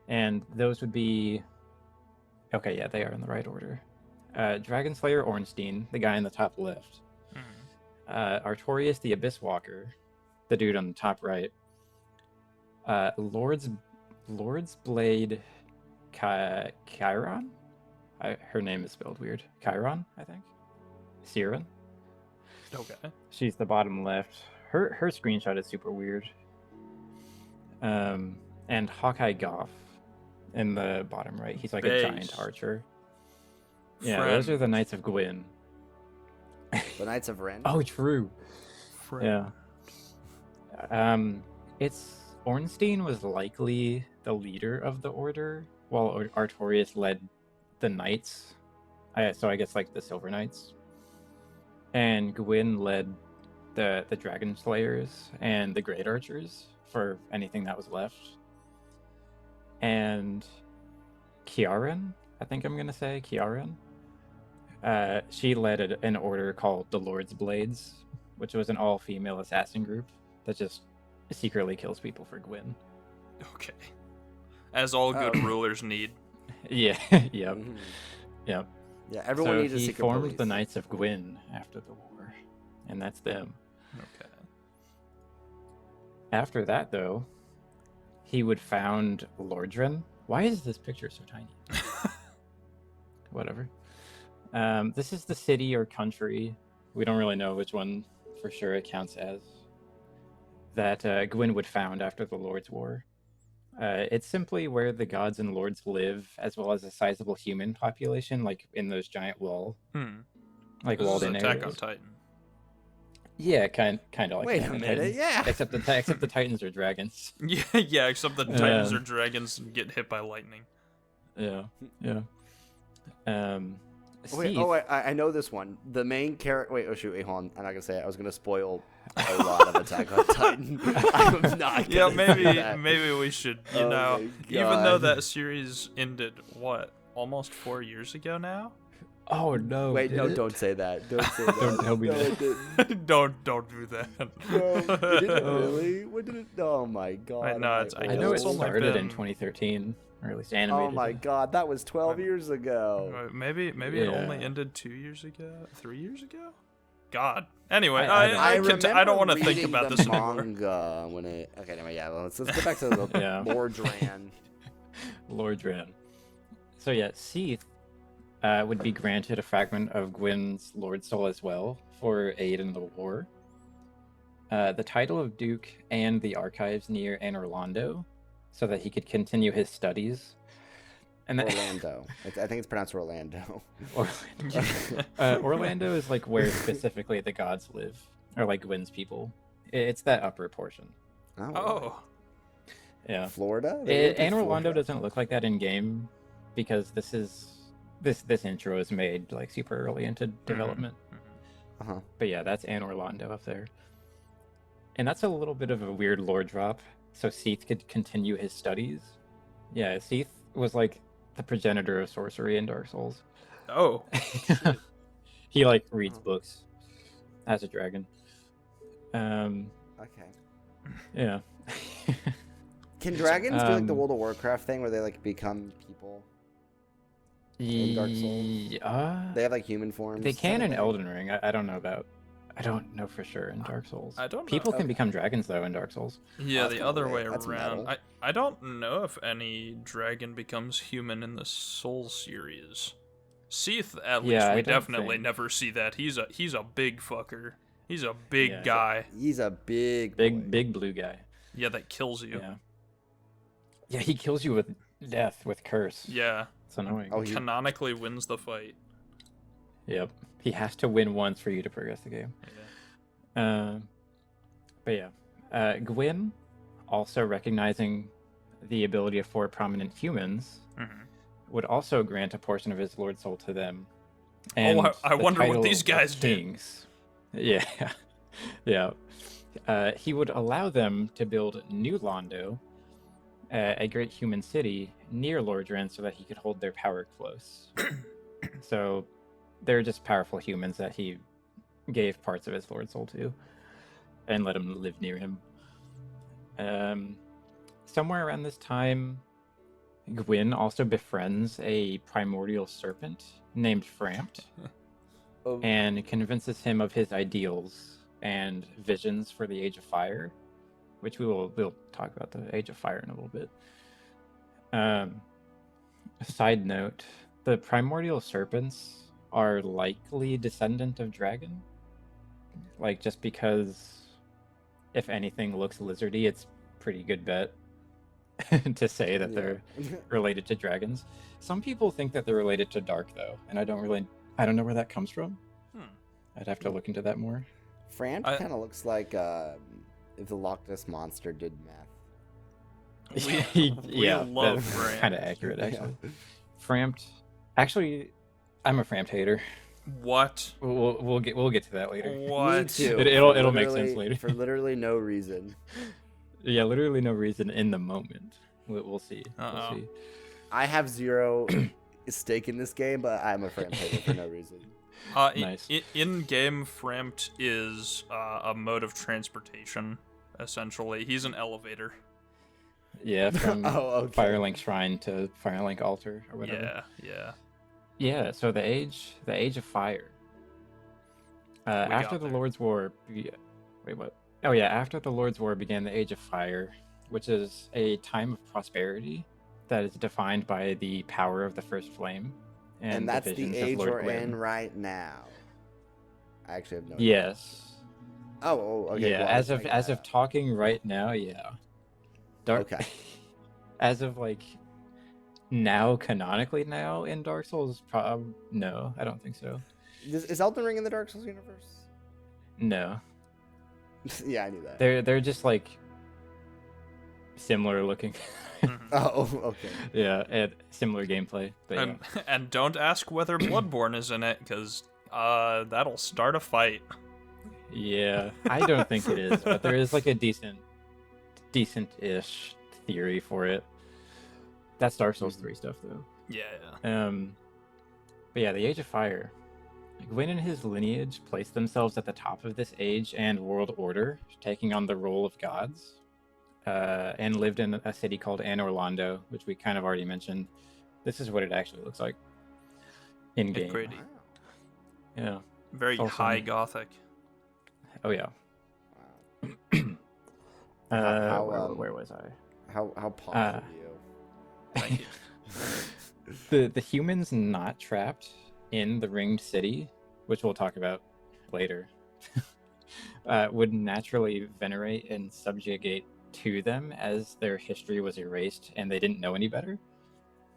And those would be... Okay, yeah, they are in the right order. Dragonslayer Ornstein, the guy in the top left. Artorius the Abyss Walker, the dude on the top right. Lord's Blade Chiron? Her name is spelled weird. Chiron, I think. Siren. Okay. She's the bottom left. Her screenshot is super weird. And Hawkeye Goff in the bottom right. He's like a giant archer. Yeah, those are the Knights of Gwyn. The Knights of Ren. Oh, true. Yeah. It's Ornstein was likely the leader of the order, while Artorius led the knights. So I guess like the Silver Knights. And Gwyn led the Dragon Slayers and the Great Archers for anything that was left. And Kiaran, I think I'm gonna say Kiaran. She led an order called the Lord's Blades, which was an all-female assassin group that just secretly kills people for Gwyn. Okay. As all good rulers need. Yeah. Yep. Mhm. Yep. Yeah, everyone So needs a he secret formed police. the Knights of Gwyn after the war, and that's them. Okay. After that, though, he would found Lordran. Why is this picture so tiny? Whatever. This is the city or country. We don't really know which one for sure it counts as. That Gwyn would found after the Lord's War. It's simply where the gods and lords live, as well as a sizable human population, like in those giant walled This is in Attack on areas. Titan. Yeah, kind of like Wait Attack a on minute, Titan. yeah. Except the Titans are dragons. Yeah, except the Titans are dragons and get hit by lightning. Yeah. Wait, Steve- I know this one. The main character. Wait, hold on. I'm not gonna say it. I was gonna spoil a lot of Attack on Titan. I'm not. Gonna Yeah, say that. maybe we should. You Oh know, my even though God. that series ended almost 4 years ago now. Oh no! Wait, did no, it? don't say that. Don't say that. Don't tell me no, that. It didn't. don't do that. No, it didn't really. What did it? Oh my God. Wait, no, it's- I guess know it it's only started in been- 2013, or at least animated. Oh my God, that was 12 years ago. Maybe it Yeah. only ended 2 years ago, 3 years ago. God. Anyway, I I don't want to think reading about the this anymore. manga when it. Okay, anyway, yeah. Let's get back to the Yeah. Lordran. Lordran. So yeah, Seath would be granted a fragment of Gwyn's Lord Soul as well for aid in the war. The title of Duke and the archives near Anne Orlando, so that he could continue his studies. And that, Orlando. I think it's pronounced Orlando. Orlando is like where specifically the gods live, or like Gwyn's people. It's that upper portion. Oh, Yeah. Florida? They live in Anne Orlando Florida. doesn't look like that in game because this intro is made like super early into development. Uh-huh. But yeah, that's Anne Orlando up there. And that's a little bit of a weird lore drop, so Seath could continue his studies. Yeah, Seath was like the progenitor of sorcery in Dark Souls. oh, He like reads books as a dragon. Okay. Yeah. Can dragons do like the Um, World of Warcraft thing where they like become people? In Dark Souls? They have like human forms. They can in something? Elden Ring. I don't know about. I don't know for sure in Dark Souls. I don't know. People can Okay. become dragons though in Dark Souls. yeah, that's the kinda other lit. way That's around. metal. I don't know if any dragon becomes human in the Soul series. Seath, at least, Yeah, we I don't definitely think. never see that. He's a big fucker. He's a big Yeah. guy. He's a big boy. Big blue guy. Yeah, that kills you. Yeah. Yeah, he kills you with death, with curse. Yeah. It's annoying. Oh, he Canonically wins the fight. Yep. He has to win once for you to progress the game. Yeah. But yeah. Gwyn, also recognizing the ability of 4 prominent humans, Mhm. would also grant a portion of his Lord Soul to them. And I the wonder what title these of guys did. kings. Yeah. Yeah. He would allow them to build New Londo, a great human city near Lordran, so that he could hold their power close. So they're just powerful humans that he gave parts of his Lord Soul to and let him live near him. Somewhere around this time, Gwyn also befriends a primordial serpent named Frampt oh, and convinces him of his ideals and visions for the Age of Fire, which we'll talk about the Age of Fire in a little bit. Side note, the primordial serpents are likely descendant of dragon. Like, just because if anything looks lizardy, it's pretty good bet to say that they're related to dragons. Some people think that they're related to dark, though, and I don't know where that comes from. I'd have to look into that more. Fran kind of looks like if the Loch Ness Monster did math. We Yeah, love that's Frampt. kind of accurate, actually. Yeah. Frampt, actually, I'm a Frampt hater. What? We'll get to that later. What? Me too. It'll make sense later. For literally no reason. Yeah, literally no reason in the moment. We'll see. Uh-oh. We'll see. I have zero stake in this game, but I'm a Fran hater for no reason. Nice. In-game, Frampt is a mode of transportation, essentially. He's an elevator. Yeah, from Oh, okay. Firelink Shrine to Firelink Altar or whatever. Yeah, yeah. Yeah, so the Age of Fire. After got the there. Lord's War... Wait, what? Oh yeah, after the Lord's War began the Age of Fire, which is a time of prosperity that is defined by the power of the First Flame. And that's the visions of age Lord we're Gwyn. in right now. I actually have no idea. Yes. Oh, okay. Yeah, well, as of talking right now, yeah. Dark. Okay. As of like now, canonically now in Dark Souls, no, I don't think so. Is Elden Ring in the Dark Souls universe? No, Yeah, I knew that. they're just like similar looking. Mhm. Oh, okay. Yeah, and similar gameplay. But yeah. And don't ask whether Bloodborne is in it, because that'll start a fight. Yeah, I don't think it is, but there is like a decent-ish theory for it. That's Dark Souls 3 stuff though. Yeah. But yeah, the Age of Fire. Gwyn and his lineage placed themselves at the top of this age and world order, taking on the role of gods, and lived in a city called Anor Londo, which we kind of already mentioned. This is what it actually looks like in game. Pretty. Yeah. Very Awesome. high gothic. Oh yeah. Wow. Where was I? How posh of you. Thank you. The humans not trapped in the ringed city, which we'll talk about later, would naturally venerate and subjugate to them as their history was erased and they didn't know any better.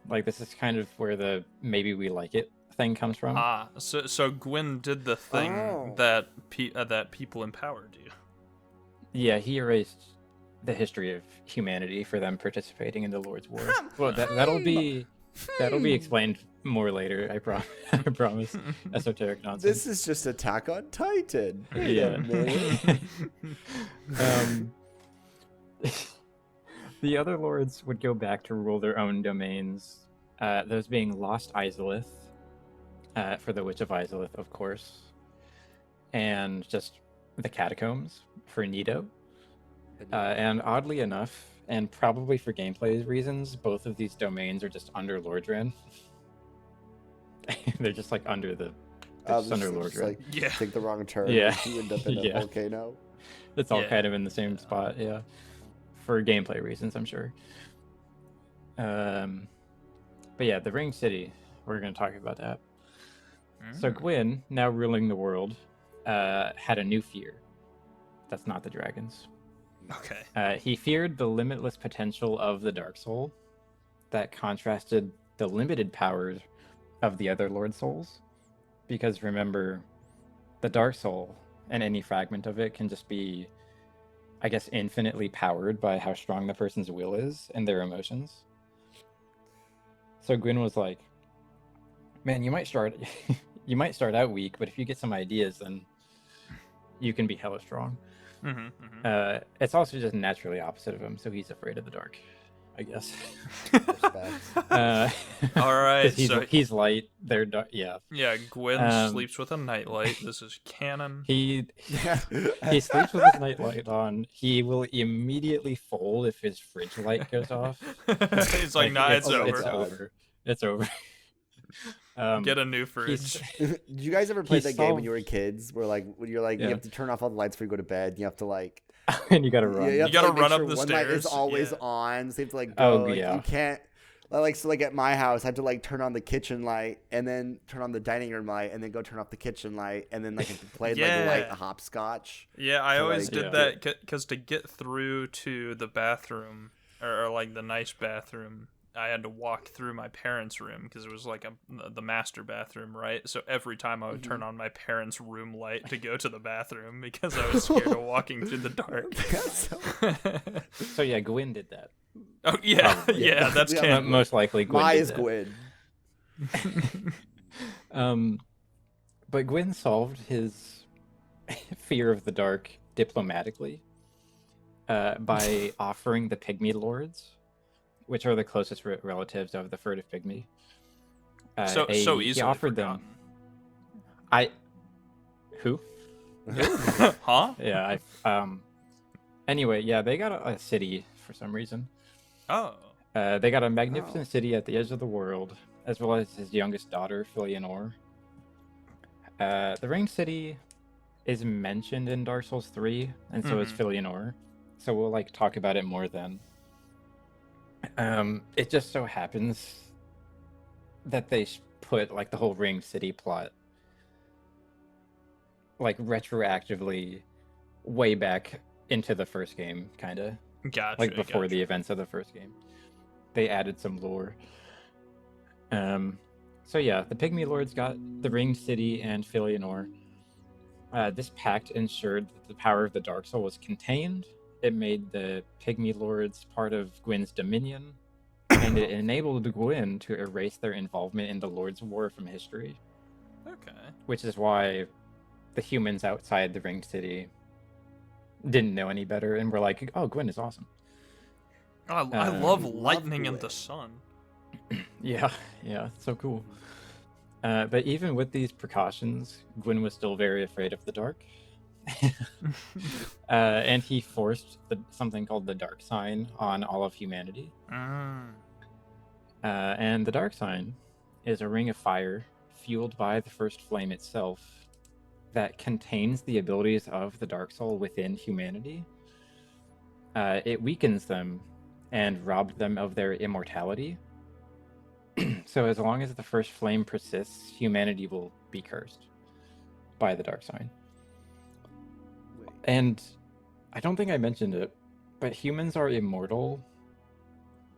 Like, this is kind of where the maybe we like it thing comes from. So Gwyn did the thing that people in power do. Yeah, he erased the history of humanity for them participating in the Lord's War. Well, that'll be explained more later. I promise. Esoteric nonsense. This is just Attack on Titan. Wait Yeah. a minute. The other lords would go back to rule their own domains, those being Lost Izalith, for the Witch of Izalith, of course, and just the Catacombs for Nido. And oddly enough, and probably for gameplay reasons, both of these domains are just under Lordran. They're just like under the just under Just, Lordran. like, Yeah. take the wrong turn. Yeah. You end up in a Yeah. volcano. It's all Yeah. kind of in the same spot, yeah. for gameplay reasons, I'm sure. But yeah, the Ring City. We're going to talk about that. So Gwyn, now ruling the world, had a new fear. That's not the dragons. Okay. He feared the limitless potential of the Dark Soul that contrasted the limited powers of the other Lord Souls. Because remember, the Dark Soul and any fragment of it can just be, I guess, infinitely powered by how strong the person's will is and their emotions. So Gwyn was like, man, you might start out weak, but if you get some ideas, then you can be hella strong. It's also just naturally opposite of him, so he's afraid of the dark, I guess. All right, he's light. They're dark. Yeah. Yeah, Gwyn sleeps with a nightlight. This is canon. He sleeps with his nightlight on. He will immediately fold if his fridge light goes off. He's like, nah, it's over. It's over. It's over. Get a new fridge. Did you guys ever play that game when you were kids, where like when you're like you have to turn off all the lights before you go to bed? You have to like, and you gotta run. You gotta like, run up sure the one stairs. light is always on, so you have to like go. Oh like, yeah. You can't. Like so, like at my house, I have to like turn on the kitchen light and then turn on the dining room light and then go turn off the kitchen light and then like play like light hopscotch. Yeah, I always like, did that because to get through to the bathroom or like the nice bathroom, I had to walk through my parents' room because it was like the master bathroom, right? So every time I would turn on my parents' room light to go to the bathroom because I was scared of walking through the dark. So yeah, Gwyn did that. Oh yeah, yeah, that's canon. Most likely Gwyn. Why did is that. Gwyn? But Gwyn solved his fear of the dark diplomatically by offering the Pygmy Lords, which are the closest relatives of the furtive pygmy. So easily he offered forgotten. them. Who? Huh? Yeah. Anyway, yeah, they got a city for some reason. Oh. They got a magnificent city at the edge of the world, as well as his youngest daughter, Filianor. The Ring City is mentioned in Dark Souls 3, and so is Filianor. So we'll like talk about it more then. It just so happens that they put like the whole Ring City plot like retroactively way back into the first game, kind of. Gotcha. Like before the events of the first game. They added some lore. So yeah, the Pygmy Lords got the Ring City and Filianor. This pact ensured that the power of the Dark Soul was contained. It made the Pygmy Lords part of Gwyn's dominion, and it enabled Gwyn to erase their involvement in the Lord's War from history. Okay. Which is why the humans outside the Ring City didn't know any better and were like, oh, Gwyn is awesome. I love lightning and the sun. Yeah, so cool. But even with these precautions, Gwyn was still very afraid of the dark. And he forced something called the Dark Sign on all of humanity. And the Dark Sign is a ring of fire fueled by the first flame itself that contains the abilities of the Dark Soul within humanity. It weakens them and robbed them of their immortality. So as long as the first flame persists, humanity will be cursed by the Dark Sign. And I don't think I mentioned it, but humans are immortal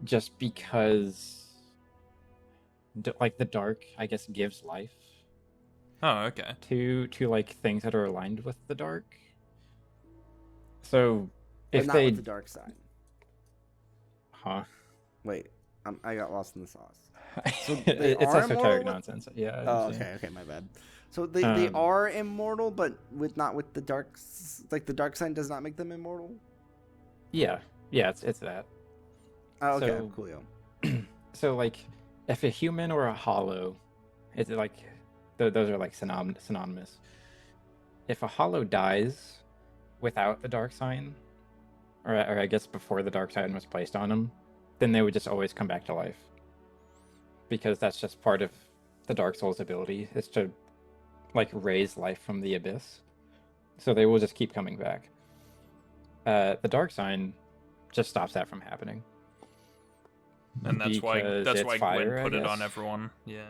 just because like the dark, I guess, gives life. Oh, okay. To like things that are aligned with the dark. So if not they with the dark side. Huh? Wait, I got lost in the sauce. So it's esoteric nonsense. Yeah. Oh, okay, my bad. So they are immortal, but not with the dark. Like the dark sign does not make them immortal. Yeah, it's that. Oh, okay, cool. So like, if a human or a hollow, it's like those are like synonymous. If a hollow dies without the dark sign, or I guess before the dark sign was placed on them, then they would just always come back to life. Because that's just part of the Dark Soul's ability, is to like raise life from the abyss. So they will just keep coming back. The dark sign just stops that from happening. And that's why Because it's Gwen fire, I put it on guess. everyone. Yeah.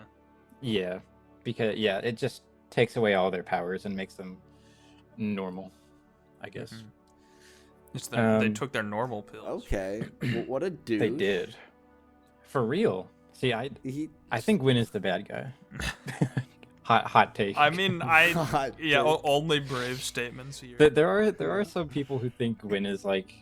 Yeah, because it just takes away all their powers and makes them normal, I guess. Mhm. They Um, took their normal pills. Okay. What a douche. They did. For real. See, I think Gwyn is the bad guy. hot take. I mean, Hot take. only brave statements here. There are some people who think Gwyn is like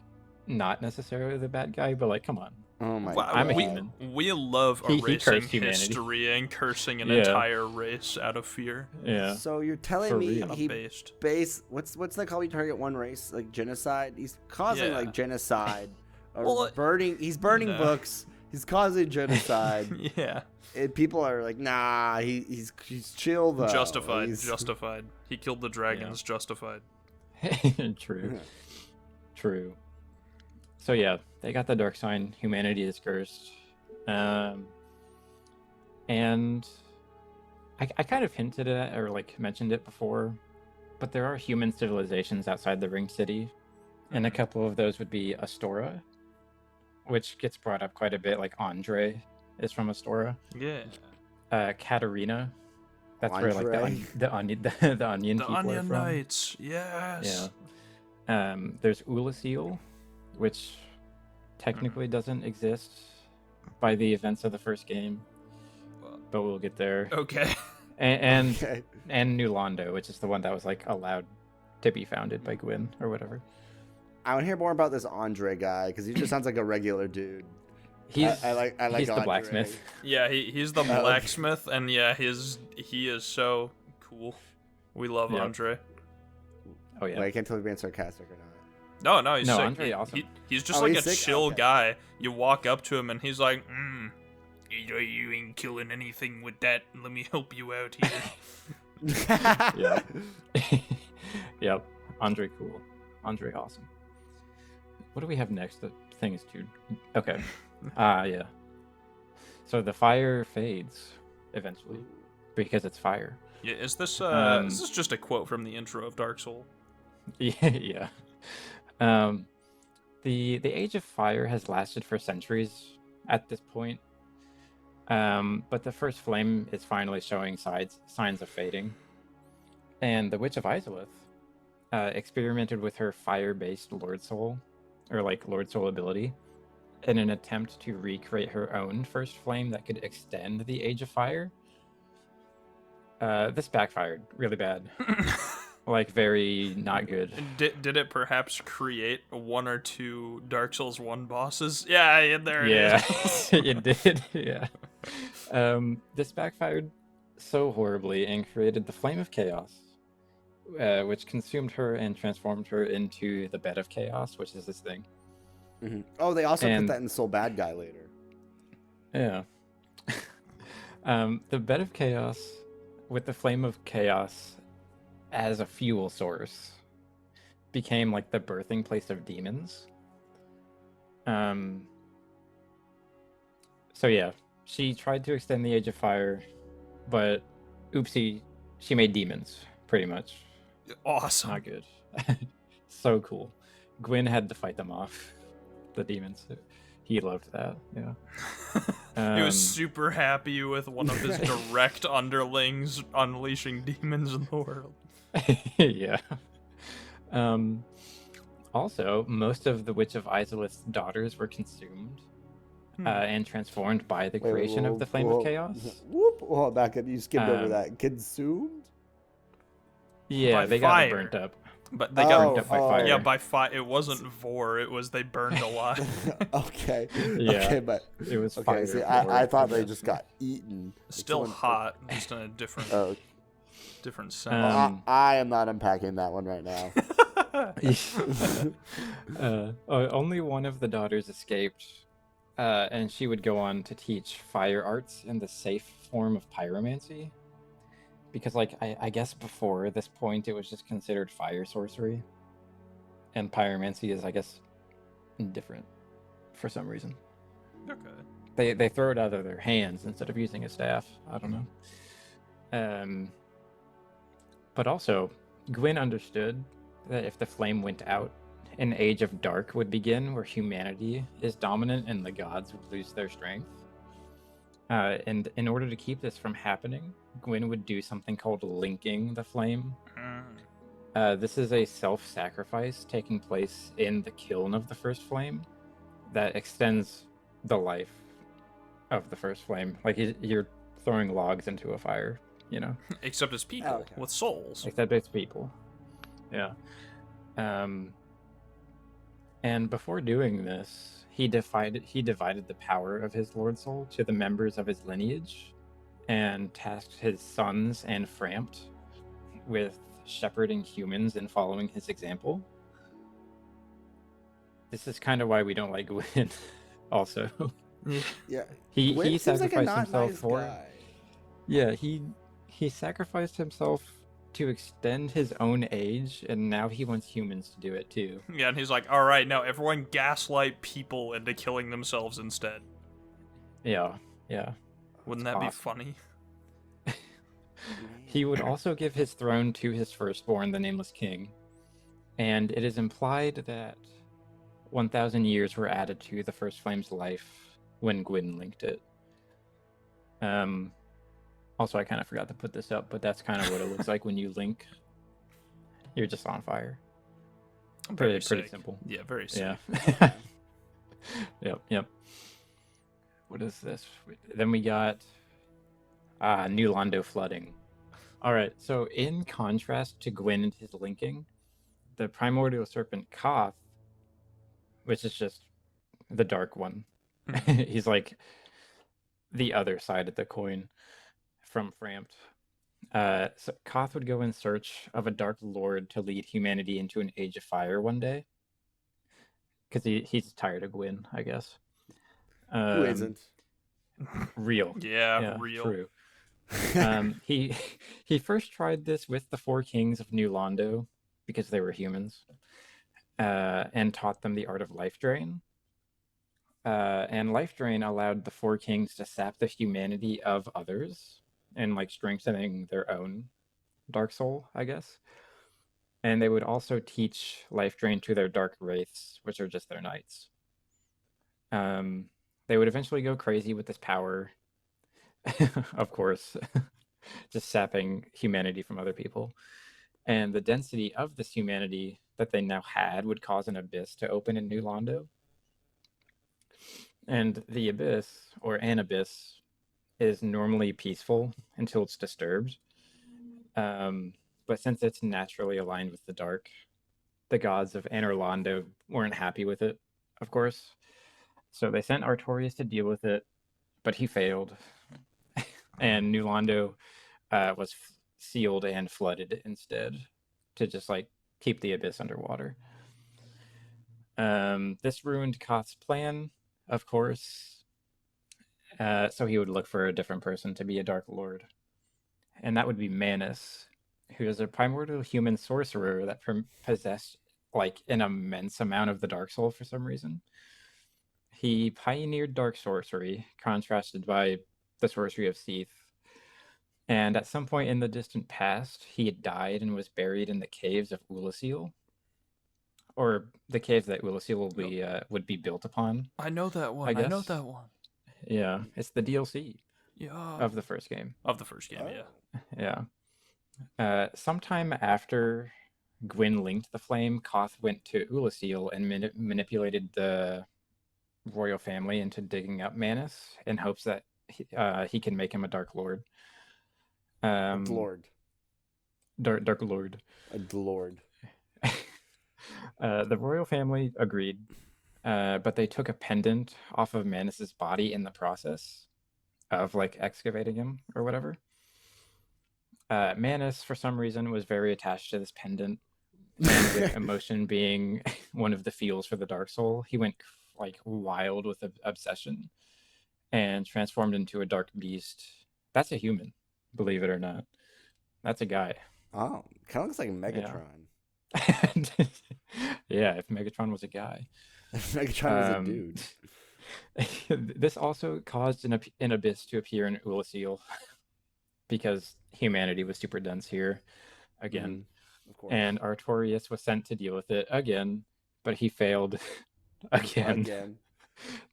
not necessarily the bad guy, but like, come on. Oh my Wow, god. I'm a human. We love He erasing cursed humanity. history and cursing an Yeah. entire race out of fear. Yeah. So you're telling For me real. he Based. what's that called? You target one race, like genocide. He's causing Yeah. like genocide. Or Well, he's burning no. books. He's causing genocide. Yeah. And people are like, nah, he's chill though. Justified. He's- Justified. He killed the dragons. Justified. True. True. So yeah, they got the dark sign. Humanity is cursed. And I kind of hinted at or like mentioned it before, but there are human civilizations outside the ring city, and a couple of those would be Astora, which gets brought up quite a bit. Like Andre is from Astora. Yeah. Katarina, that's where like Andre? the onion the onion The people are Onion from. Knights. Yes. Yeah. There's Ulasil, which technically doesn't exist by the events of the first game, but we'll get there. Okay. And Okay. and New Londo, which is the one that was like allowed to be founded by Gwyn or whatever. I want to hear more about this Andre guy because he just sounds like a regular dude. He's I like he's the Andre. blacksmith. Yeah, he's the okay. blacksmith, and yeah, he is so cool. We love Yep. Andre. Oh yeah. Wait, I can't tell if you're being sarcastic or not. No, he's No, sick. Andre awesome. He's just Oh, like he's a sick? chill Okay. guy. You walk up to him and he's like, you ain't killing anything with that. Let me help you out here. Yeah. Yep. Andre cool. Andre awesome. What do we have next? The thing is too. Okay. Yeah. So the fire fades eventually because it's fire. Yeah, is this just a quote from the intro of Dark Soul? Yeah. The Age of Fire has lasted for centuries at this point. But the first flame is finally showing signs of fading. And the Witch of Izalith experimented with her fire-based Lord Soul, or like Lord Soul ability, in an attempt to recreate her own first flame that could extend the Age of Fire. This backfired really bad. Like, very not good. Did it perhaps create one or two Dark Souls 1 bosses? Yeah, there it is. It did. Yeah. This backfired so horribly and created the Flame of Chaos, which consumed her and transformed her into the Bed of Chaos, which is this thing. Mhm. Oh, they also And- put that in Soul Bad Guy later. Yeah. The Bed of Chaos with the Flame of Chaos as a fuel source became like the birthing place of demons. So yeah, she tried to extend the Age of Fire, but oopsie, she made demons, pretty much. Awesome. Not good. So cool. Gwyn had to fight them off, the demons. He loved that, yeah. He was super happy with one of his direct underlings unleashing demons in the world. Yeah. Also, most of the Witch of Izalith's daughters were consumed and transformed by the creation of the Flame of Chaos. Whoop! Hold on, back up. You skipped over Um, that. Consumed? Yeah, By they fire. got burnt up. But they Oh, got burnt up by fire. Yeah, by fire. It wasn't vor. It was they burned alive. Okay. Yeah. Okay, but It was okay. fire. See, for I thought they it. just got eaten. Like Still someone- hot, just in a different Oh, different sense. I am not unpacking that one right now. Only one of the daughters escaped, and she would go on to teach fire arts in the safe form of pyromancy. Because, like, I guess before this point, it was just considered fire sorcery. And pyromancy is, I guess, different for some reason. Okay. They throw it out of their hands instead of using a staff. I don't know. But also, Gwyn understood that if the flame went out, an age of dark would begin where humanity is dominant and the gods would lose their strength. And in order to keep this from happening, Gwyn would do something called linking the flame. This is a self-sacrifice taking place in the kiln of the first flame that extends the life of the first flame. Like you're throwing logs into a fire, you know? Except it's people okay. with souls. Except it's people. Yeah. And before doing this, he divided the power of his Lord Soul to the members of his lineage and tasked his sons and Frampt with shepherding humans and following his example. This is kind of why we don't like Gwyn, also. Yeah. He Gwyn seems like a sacrificed not himself nice for... guy. Yeah, he sacrificed himself to extend his own age, and now he wants humans to do it too. Yeah, and he's like, all right, now everyone gaslight people into killing themselves instead. Yeah. Wouldn't It's that be awesome. funny? He would also give his throne to his firstborn, the Nameless King, and it is implied that 1,000 years were added to the First Flame's life when Gwyn linked it. Also, I kind of forgot to put this up, but that's kind of what it looks like when you link. You're just on fire. Pretty simple. Yeah, very sick. Yeah. Yep. What is this? Then we got New Londo flooding. All right, so in contrast to Gwyn and his linking, the primordial serpent Koth, which is just the dark one, he's like the other side of the coin from Frampt. So Koth would go in search of a dark lord to lead humanity into an age of fire one day, because he's tired of Gwyn, I guess. Who isn't? Real. Yeah, real. True. He first tried this with the four kings of New Londo because they were humans, and taught them the art of life drain. And life drain allowed the four kings to sap the humanity of others and like strengthening their own dark soul, I guess. And they would also teach life drain to their dark wraiths, which are just their knights. They would eventually go crazy with this power, of course, just sapping humanity from other people. And the density of this humanity that they now had would cause an abyss to open in New Londo. And the abyss, or an abyss, is normally peaceful until it's disturbed. But since it's naturally aligned with the dark, the gods of Anor Londo weren't happy with it, of course. So they sent Artorias to deal with it, but he failed. And New Londo was sealed and flooded instead to just like keep the abyss underwater. This ruined Koth's plan, of course. So he would look for a different person to be a Dark Lord. And that would be Manus, who is a primordial human sorcerer that possessed like an immense amount of the Dark Soul for some reason. He pioneered dark sorcery, contrasted by the sorcery of Seath. And at some point in the distant past, he had died and was buried in the caves of Ulasil. Or the caves that Ulasil would be built upon. I know that one. I know that one. Yeah, it's the DLC Yeah. of the first game. Of the first game, yeah. Yeah. Sometime after Gwyn linked the flame, Koth went to Ulasil and manipulated the royal family into digging up Manus in hopes that he can make him a Dark Lord. Lord. Dark Lord. A lord. The royal family agreed, but they took a pendant off of Manus's body in the process of like excavating him or whatever. Manus, for some reason, was very attached to this pendant, and with emotion being one of the fuels for the Dark Soul, he went like wild with obsession and transformed into a dark beast. That's a human, believe it or not. That's a guy. Oh, kind of looks like Megatron. Yeah, if Megatron was a guy. Megatron was a dude. This also caused an abyss to appear in Ulasil because humanity was super dense here again. Of course. And Artorias was sent to deal with it again, but he failed again. Again.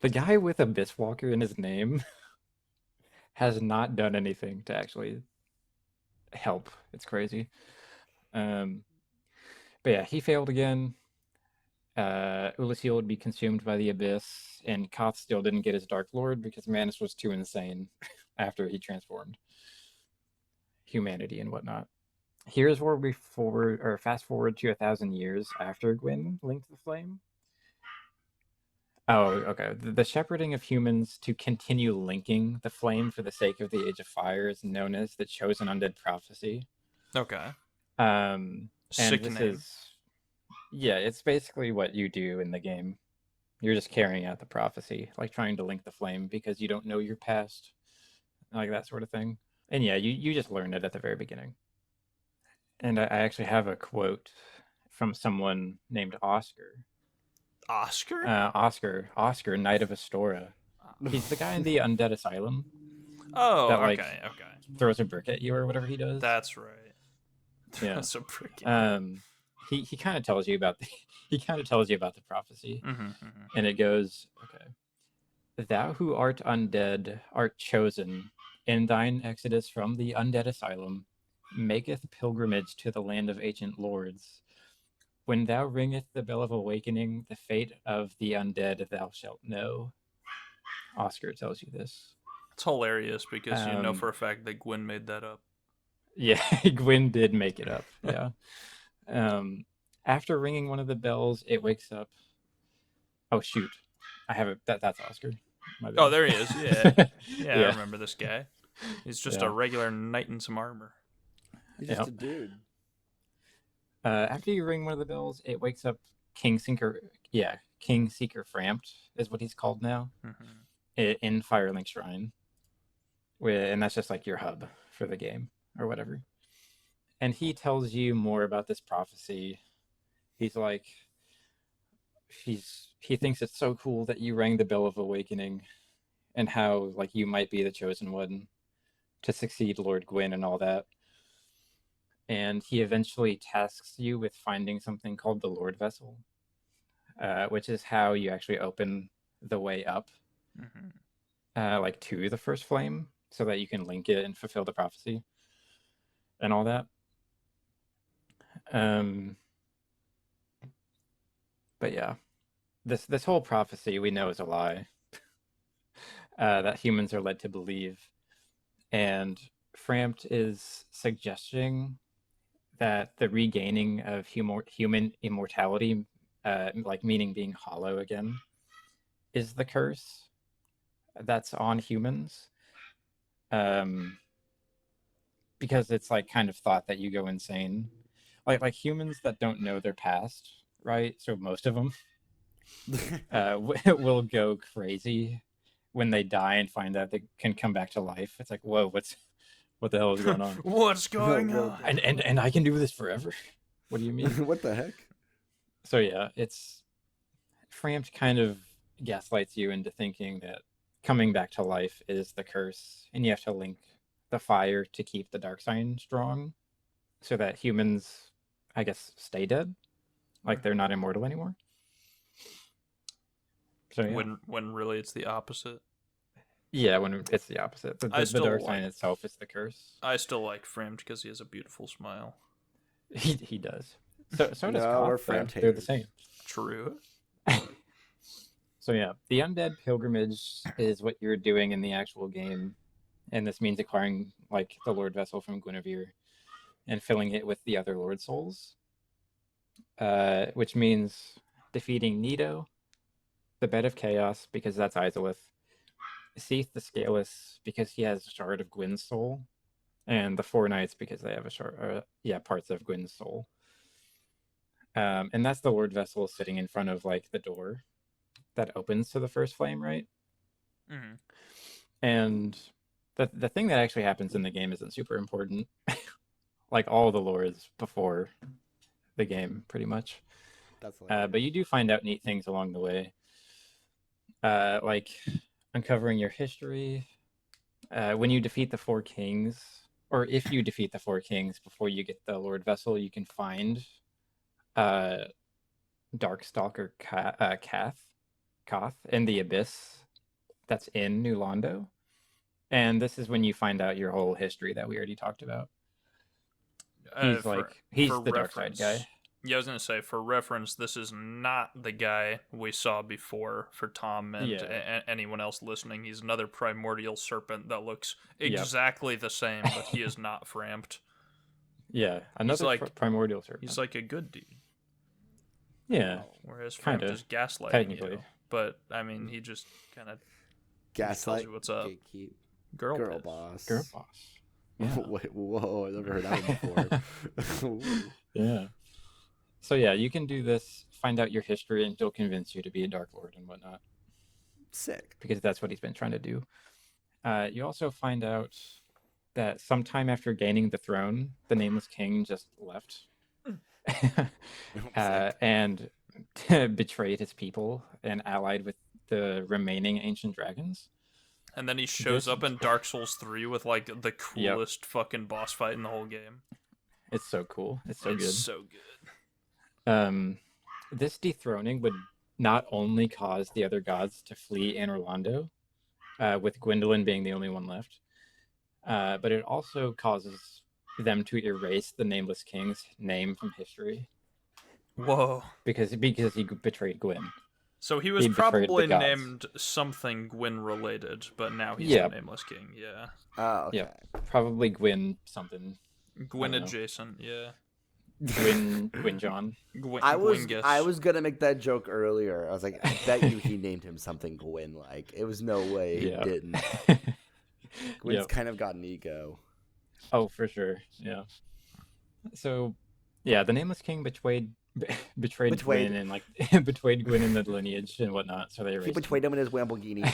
The guy with Abyss Walker in his name has not done anything to actually help. It's crazy. Um, but yeah, he failed again. Ulasil would be consumed by the Abyss, and Koth still didn't get his Dark Lord because Manus was too insane after he transformed humanity and whatnot. Here's where we fast forward to 1,000 years after Gwyn linked the flame. Oh, okay. The shepherding of humans to continue linking the flame for the sake of the Age of Fire is known as the Chosen Undead Prophecy. Okay. And Sick this name. is, yeah, it's basically what you do in the game. You're just carrying out the prophecy, like trying to link the flame because you don't know your past, like that sort of thing. And yeah, you just learn it at the very beginning. And I actually have a quote from someone named Oscar. Oscar? Oscar, Knight of Astora. He's the guy in the undead asylum Oh, that like okay. throws a brick at you or whatever he does. That's right. Yeah. That's a pretty. He kind of tells you about the prophecy, Mm-hmm. and it goes, okay. Thou who art undead art chosen in thine exodus from the undead asylum, maketh pilgrimage to the land of ancient lords. When thou ringeth the bell of awakening, the fate of the undead thou shalt know. Oscar tells you this. It's hilarious because you know for Um, a fact that Gwyn made that up. yeah, Gwyn did make it up. Yeah. After ringing one of the bells, it wakes up. Oh shoot, I have it. That's Oscar. My Oh, bad. there he is. Yeah. Yeah, I Yeah. remember this guy. He's just Yeah. a regular knight in some armor. He's just Yep. a dude. After you ring one of the bells, it wakes up King Seeker. Yeah, King Seeker Frampt is what he's called now in Firelink Shrine, and that's just like your hub for the game or whatever. And he tells you more about this prophecy. He's like, he thinks it's so cool that you rang the bell of awakening, and how like you might be the chosen one to succeed Lord Gwyn and all that. And he eventually tasks you with finding something called the Lord Vessel, which is how you actually open the way up, like to the first flame, so that you can link it and fulfill the prophecy and all that. But yeah, this whole prophecy we know is a lie that humans are led to believe, and Frampt is suggesting that the regaining of human immortality, like meaning being hollow again, is the curse that's on humans. Because it's like kind of thought that you go insane, like humans that don't know their past, right? So most of them will go crazy when they die and find out they can come back to life. It's like, whoa, what the hell is going on? What's going on? And I can do this forever. What do you mean? What the heck? So yeah, it's Frampt kind of gaslights you into thinking that coming back to life is the curse, and you have to link the fire to keep the dark sign strong, so that humans, I guess, stay dead, like they're not immortal anymore. So yeah. When really it's the opposite. Yeah, when it's the opposite. The dark sign itself is the curse. I still like Frampt because he has a beautiful smile. He does. So does No, Koth. we're Frampt They're the haters. same. True. So yeah, the undead pilgrimage is what you're doing in the actual game, and this means acquiring like the Lord Vessel from Guinevere and filling it with the other Lord Souls, which means defeating Nito, the Bed of Chaos, because that's Izalith, Seath the Scaleless, because he has a shard of Gwyn's soul, and the Four Knights, because they have a shard, parts of Gwyn's soul. And that's the Lord Vessel sitting in front of like the door that opens to the first flame, right? And the thing that actually happens in the game isn't super important. Like all the lores before the game, pretty much. That's but you do find out neat things along the way, like uncovering your history. When you defeat the Four Kings, or if you defeat the Four Kings before you get the Lord Vessel, you can find Darkstalker Koth in the Abyss that's in New Londo. And this is when you find out your whole history that we already talked about. He's For the dark side guy. reference, yeah, I was gonna say for reference, this is not the guy we saw before. For Tom and Yeah. anyone else listening, he's another primordial serpent that looks Yep. exactly the same, but he is not framped. Yeah, another primordial serpent. He's like a good dude. Yeah, Whereas kind framped of is gaslighting technically. you. But I mean, he just kind of Gaslight. tells you what's up. Gatekeep. Girl boss. Girl boss. Yeah. Wait, whoa! I've never heard that one before. Yeah. So yeah, you can do this, find out your history, and he'll convince you to be a Dark Lord and whatnot. Sick. Because that's what he's been trying to do. You also find out that sometime after gaining the throne, the Nameless King just left. And betrayed his people and allied with the remaining ancient dragons. And then he shows up in Dark Souls 3 with like the coolest fucking boss fight in the whole game. It's so cool. It's so good. So good. This dethroning would not only cause the other gods to flee Anor Londo, with Gwendolyn being the only one left, but it also causes them to erase the Nameless King's name from history. Whoa. Because he betrayed Gwyn. So he was probably named something Gwyn related, but now he's the Nameless King, yeah. Oh, okay. Yeah, probably Gwyn something. Gwyn adjacent, yeah. Gwyn John. I was gonna make that joke earlier. I was like, I bet you he named him something Gwyn like. It was no way he didn't. Gwyn's kind of got an ego. Oh, for sure. Yeah. So, yeah, the Nameless King betrayed Gwyn and betrayed Gwyn in the lineage and whatnot. So he betrayed him in his Lamborghini.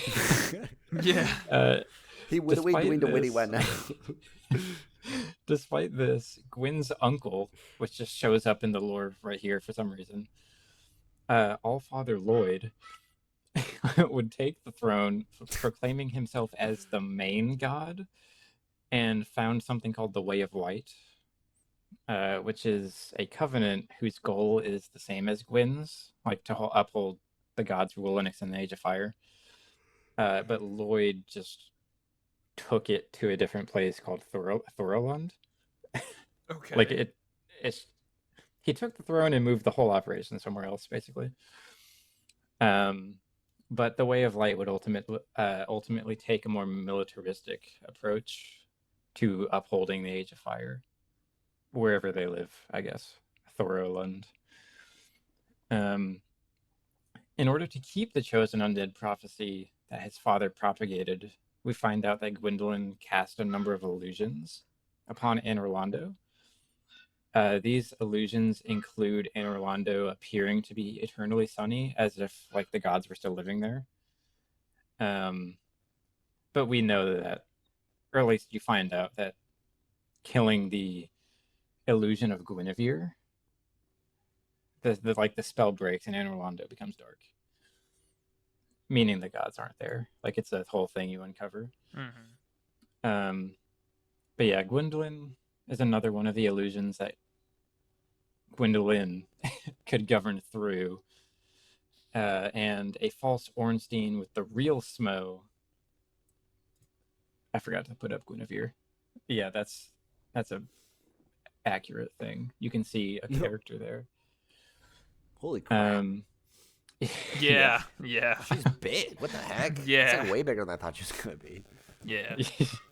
Yeah. He would have doing the witty one now. Despite this, Gwyn's uncle, which just shows up in the lore right here for some reason, Allfather Lloyd, would take the throne, proclaiming himself as the main god, and found something called the Way of White, which is a covenant whose goal is the same as Gwyn's, like to uphold the god's rule and extend the Age of Fire. But Lloyd just took it to a different place called Thorolund. Okay. Like he took the throne and moved the whole operation somewhere else, basically. But the Way of Light would ultimately take a more militaristic approach to upholding the Age of Fire, wherever they live, I guess. Thorolund. In order to keep the chosen undead prophecy that his father propagated, we find out that Gwendolyn cast a number of illusions upon Anor Londo. These illusions include Anor Londo appearing to be eternally sunny, as if like the gods were still living there. But we know that, or at least you find out that killing the illusion of Guinevere, the spell breaks and Anor Londo becomes dark, meaning the gods aren't there. Like it's a whole thing you uncover. Mm-hmm. But yeah, Gwendolyn is another one of the illusions that Gwendolyn could govern through, and a false Ornstein with the real Smo. I forgot to put up Guinevere. Yeah, that's a accurate thing. You can see a character there. Holy crap. Yeah. She's big. What the heck? Yeah. It's like way bigger than I thought she was going to be. Yeah.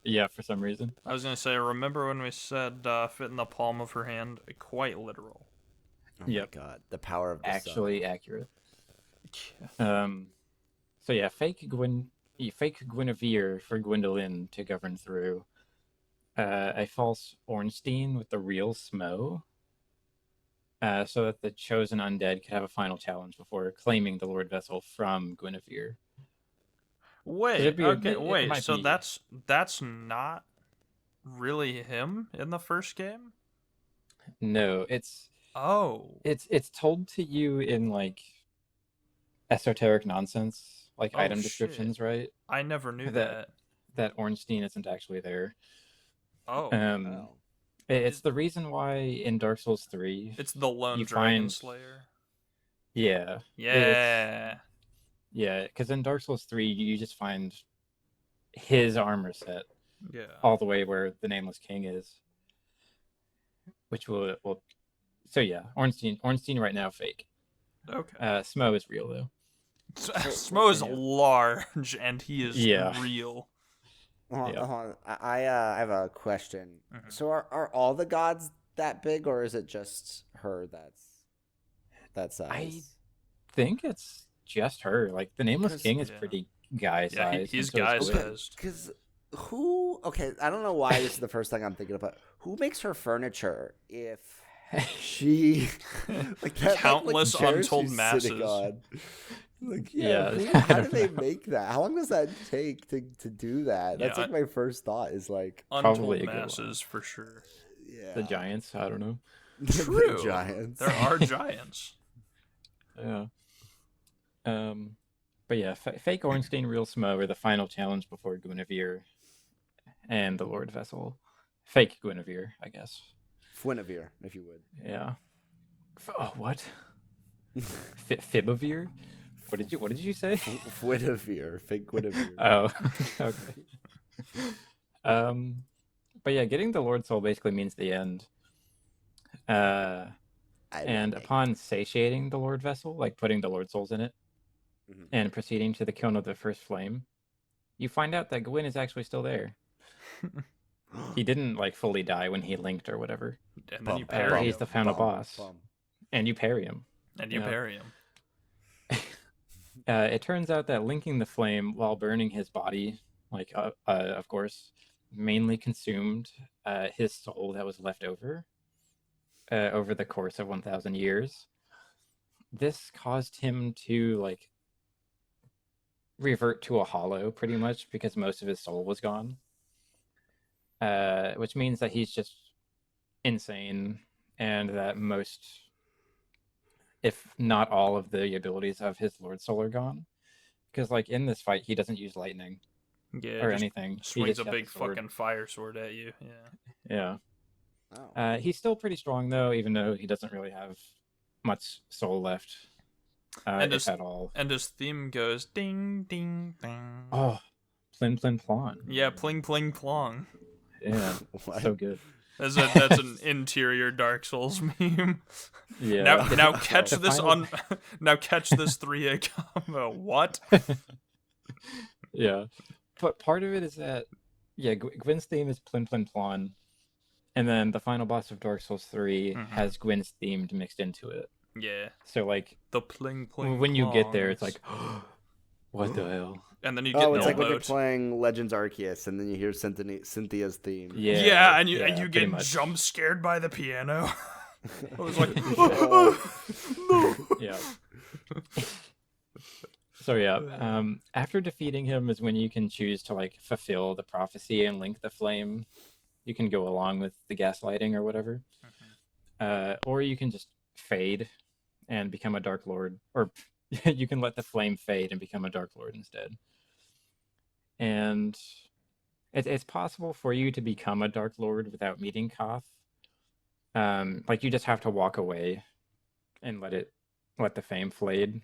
Yeah, for some reason. I was going to say, remember when we said fit in the palm of her hand? Quite literal. Oh my god. The power of the actually sun. Accurate. So yeah, fake Guinevere for Gwendolyn to govern through. A false Ornstein with the real Smo. So that the chosen undead could have a final challenge before claiming the Lord Vessel from Guinevere. Wait, wait. So that's not really him in the first game? No, it's told to you in like esoteric nonsense, like item descriptions, right? I never knew that Ornstein isn't actually there. Oh. It's the reason why in Dark Souls 3 it's the lone dragon slayer. Yeah. Yeah. Yeah, because in Dark Souls 3, you just find his armor set Yeah. all the way where the Nameless King is, which will. So yeah, Ornstein right now fake. Okay. Smo is real though. Smo is Yeah. large, and he is Yeah. real. Hold Yeah. on. I have a question. Mhm. So are all the gods that big, or is it just her that's that size? Think it's just her. Like the Nameless 'Cause- King is Yeah. pretty guy Yeah, sized. he's and so is guy Gwyn. sized. Because who? Okay, I don't know why this is the first thing I'm thinking about. Who makes her furniture if she like that? Countless chairs untold she's masses. sitting on? Like Yeah, who, I how do don't they know. make that? How long does that take to do that? That's Yeah, like my first thought. Is like Probably Untold a good one. masses for sure. yeah, The giants. I don't know. True. the giants. There are giants. Yeah. But yeah, fake Ornstein, real Smo are the final challenge before Guinevere and the Lord Vessel. Fake Guinevere, I guess. Fuenavir, if you would. Yeah. Oh, what? Fibavir? What did you say? Fuenavir, fake Guinevere. Oh, okay. But yeah, getting the Lord Soul basically means the end. And upon satiating the Lord Vessel, like putting the Lord Souls in it, Mhm. and proceeding to the kiln of the first flame, you find out that Gwyn is actually still there. He didn't like fully die when he linked or whatever. And then you Bum, parry he's him. the final bum, boss, bum. and you parry him. And you yeah. parry him. It turns out that linking the flame while burning his body, like of course, mainly consumed his soul that was left over the course of 1,000 years. This caused him to like revert to a hollow pretty much because most of his soul was gone. Which means that he's just insane, and that most, if not all, of the abilities of his Lord Soul are gone. Because like in this fight, he doesn't use lightning Yeah, or just anything. He swings just a has big the sword. fucking fire sword at you. Yeah. Yeah. Oh. He's still pretty strong though, even though he doesn't really have much soul left, And if at all. And his theme goes ding ding ding. Oh, plin plin plon. Yeah, pling pling plong. Yeah, What? so good. That's an interior Dark Souls meme. Yeah. Now catch The this final- now catch this 3A combo. What? Yeah, but part of it is that Gwyn's theme is plin plin plon, and then the final boss of Dark Souls 3 Mhm. has Gwyn's theme mixed into it. Yeah. So like The pling pling. when you get there, it's plongs. like, what the hell? And then you get Oh, it's like when you're elbowed. playing Legends Arceus, and then you hear Cynthia's theme. Yeah, and you pretty get much. jump scared by the piano. I was like, Oh. no. Yeah. So yeah, after defeating him is when you can choose to like fulfill the prophecy and link the flame. You can go along with the gaslighting or whatever, or you can just fade and become a Dark Lord, or you can let the flame fade and become a Dark Lord instead. And it's possible for you to become a Dark Lord without meeting Koth. Like you just have to walk away and let the flame fade.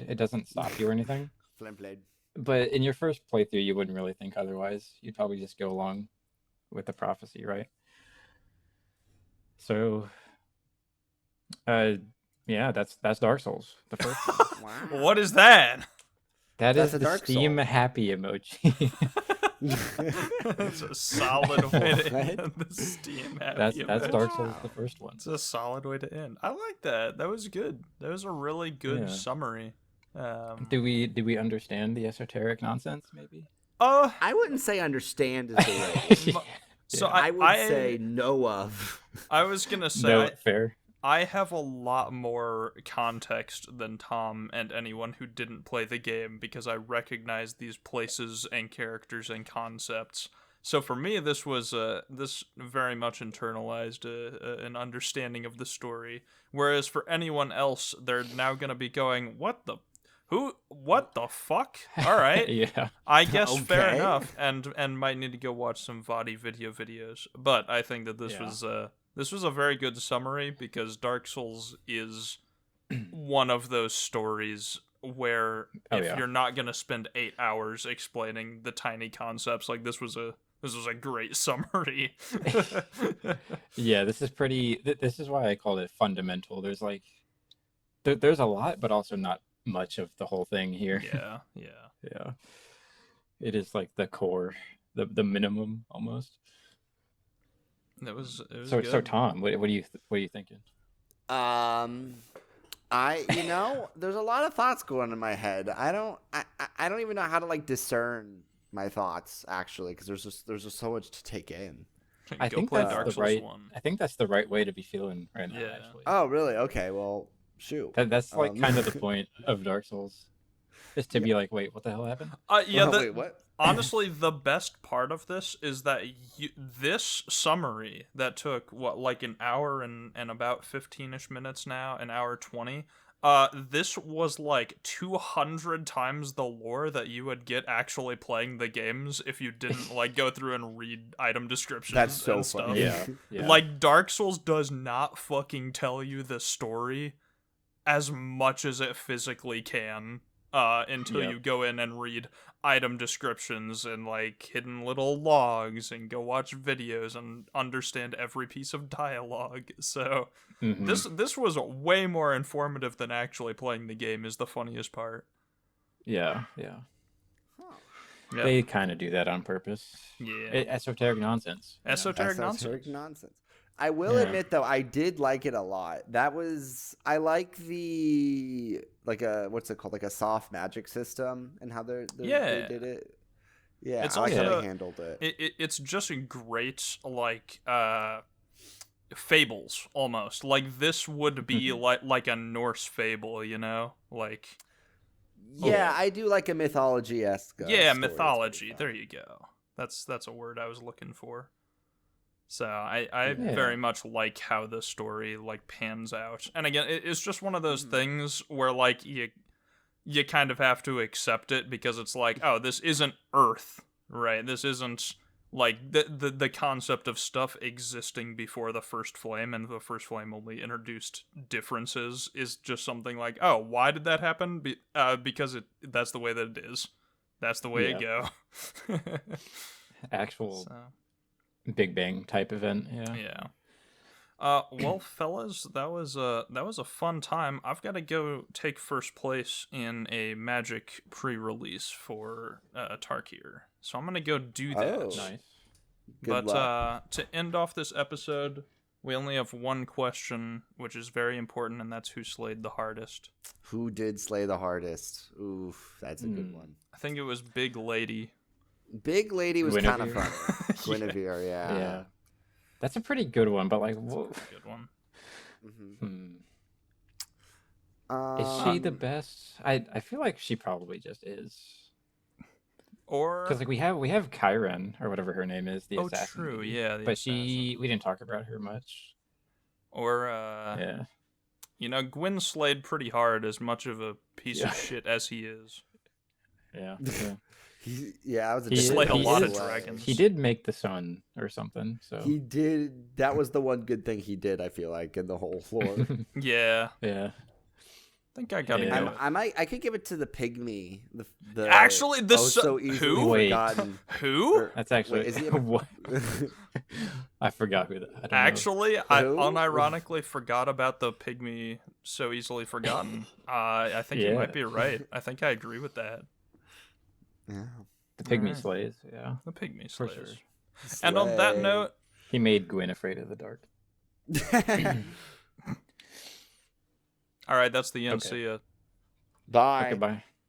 It doesn't stop you or anything. Flame blade. But in your first playthrough, you wouldn't really think otherwise. You'd probably just go along with the prophecy, right? So, yeah, that's Dark Souls, the first one. Wow. What is that? That That's is a the Dark Steam Soul. happy emoji. That's a solid way to What? end the Steam happy that's emoji. Dark Souls, the first one. It's a solid way to end. I like that. That was good. That was a really good Yeah. summary. Do we understand the esoteric nonsense? Maybe. I wouldn't say understand is the right. So Yeah. I would say know of. I was gonna say No, fair. I have a lot more context than Tom and anyone who didn't play the game because I recognize these places and characters and concepts. So for me, this was this very much internalized an understanding of the story. Whereas for anyone else, they're now gonna be going, "What the? Who? What the fuck?" All right, Yeah. I guess fair Okay. enough, and might need to go watch some Vadi videos. But I think that this Yeah. was a very good summary because Dark Souls is one of those stories where Oh, if yeah. you're not gonna spend 8 hours explaining the tiny concepts, like this was a great summary. Yeah, this is pretty. This is why I called it fundamental. There's like, there's a lot, but also not much of the whole thing here. Yeah. Yeah, it is like the core, the minimum almost. It was So good. Tom, what are you thinking? There's a lot of thoughts going in my head. I don't even know how to like discern my thoughts actually, because there's just so much to take in. I Go think play that's Dark the Souls right. 1. I think that's the right way to be feeling right now. Yeah. Actually, Oh, really? Okay, well, shoot. that's like kind of the Um, point of Dark Souls, is to be like, wait, what the hell happened? Yeah, wait, what? Honestly, the best part of this is that this summary that took like an hour and about 15ish minutes now, an hour 20. This was like 200 times the lore that you would get actually playing the games if you didn't like go through and read item descriptions. That's so and stuff. funny. Yeah. Like Dark Souls does not fucking tell you the story as much as it physically can. Until Yep. you go in and read item descriptions and like hidden little logs and go watch videos and understand every piece of dialogue. So Mhm. this was way more informative than actually playing the game is the funniest part. Yeah. Yeah. They kind of do that on purpose. Yeah. Esoteric nonsense. you know? Esoteric Esoteric nonsense. nonsense. I will Yeah. admit though, I did like it a lot. I like the like a what's it called, like a soft magic system and how they Yeah. did it. Yeah, It's I like how also- they handled it. It's just a great like fables almost. Like this would be Mhm. like a Norse fable, you know? Like Yeah, I do like a mythology-esque. yeah, story. It's mythology. pretty fun. There you go. That's a word I was looking for. So I Yeah. very much like how the story like pans out. And again, it's just one of those Mhm. things where like you kind of have to accept it because it's like, oh, this isn't Earth, right? This isn't like the concept of stuff existing before the first flame, and the first flame only introduced differences is just something like, oh, why did that happen? Because that's the way that it is. That's the way it go. Actual So, Big Bang type event. Yeah. yeah. Well, fellas, that was a fun time. I've got to go take first place in a Magic pre-release for Tarkir, so I'm gonna go do that. Oh. Nice. Good But luck. to end off this episode, we only have one question, which is very important, and that's who slayed the hardest. Who did slay the hardest? Oof, that's a good Hmm. one. I think it was Big Lady. Big Lady was kind of Guinevere. funny. Guinevere, yeah. Yeah. That's a pretty good one, but like, whoa. Good one. Mhm. Is she the best? I feel like she probably just is. Or Because like we have Kyren or whatever her name is, the oh, assassin. true, lady. yeah. the But assassin. we didn't talk about her much. Or Yeah. you know, Gwyn slayed pretty hard, as much of a piece Yeah. of shit as he is. Yeah. yeah. I was a He bit slayed a blown lot of away. dragons. He did make the sun or something. So He did. That was the one good thing he did. I feel like in the whole lore. Yeah, yeah. I think I gotta Yeah. go. I could give it to the pygmy. The Actually, the so easily who? Wait. forgotten. Who? Or- That's actually wait, is he a- what? I forgot who that. I don't know. Actually, I Who? unironically forgot about the pygmy so easily forgotten. I think you Yeah. might be right. I think I agree with that. Yeah. the pygmy Alright. slays. Yeah. The pygmy For slays. sure. And on that Slay. note, He made Gwyn afraid of the dark. all right, that's the end. Okay. See ya. Bye. Okay, bye.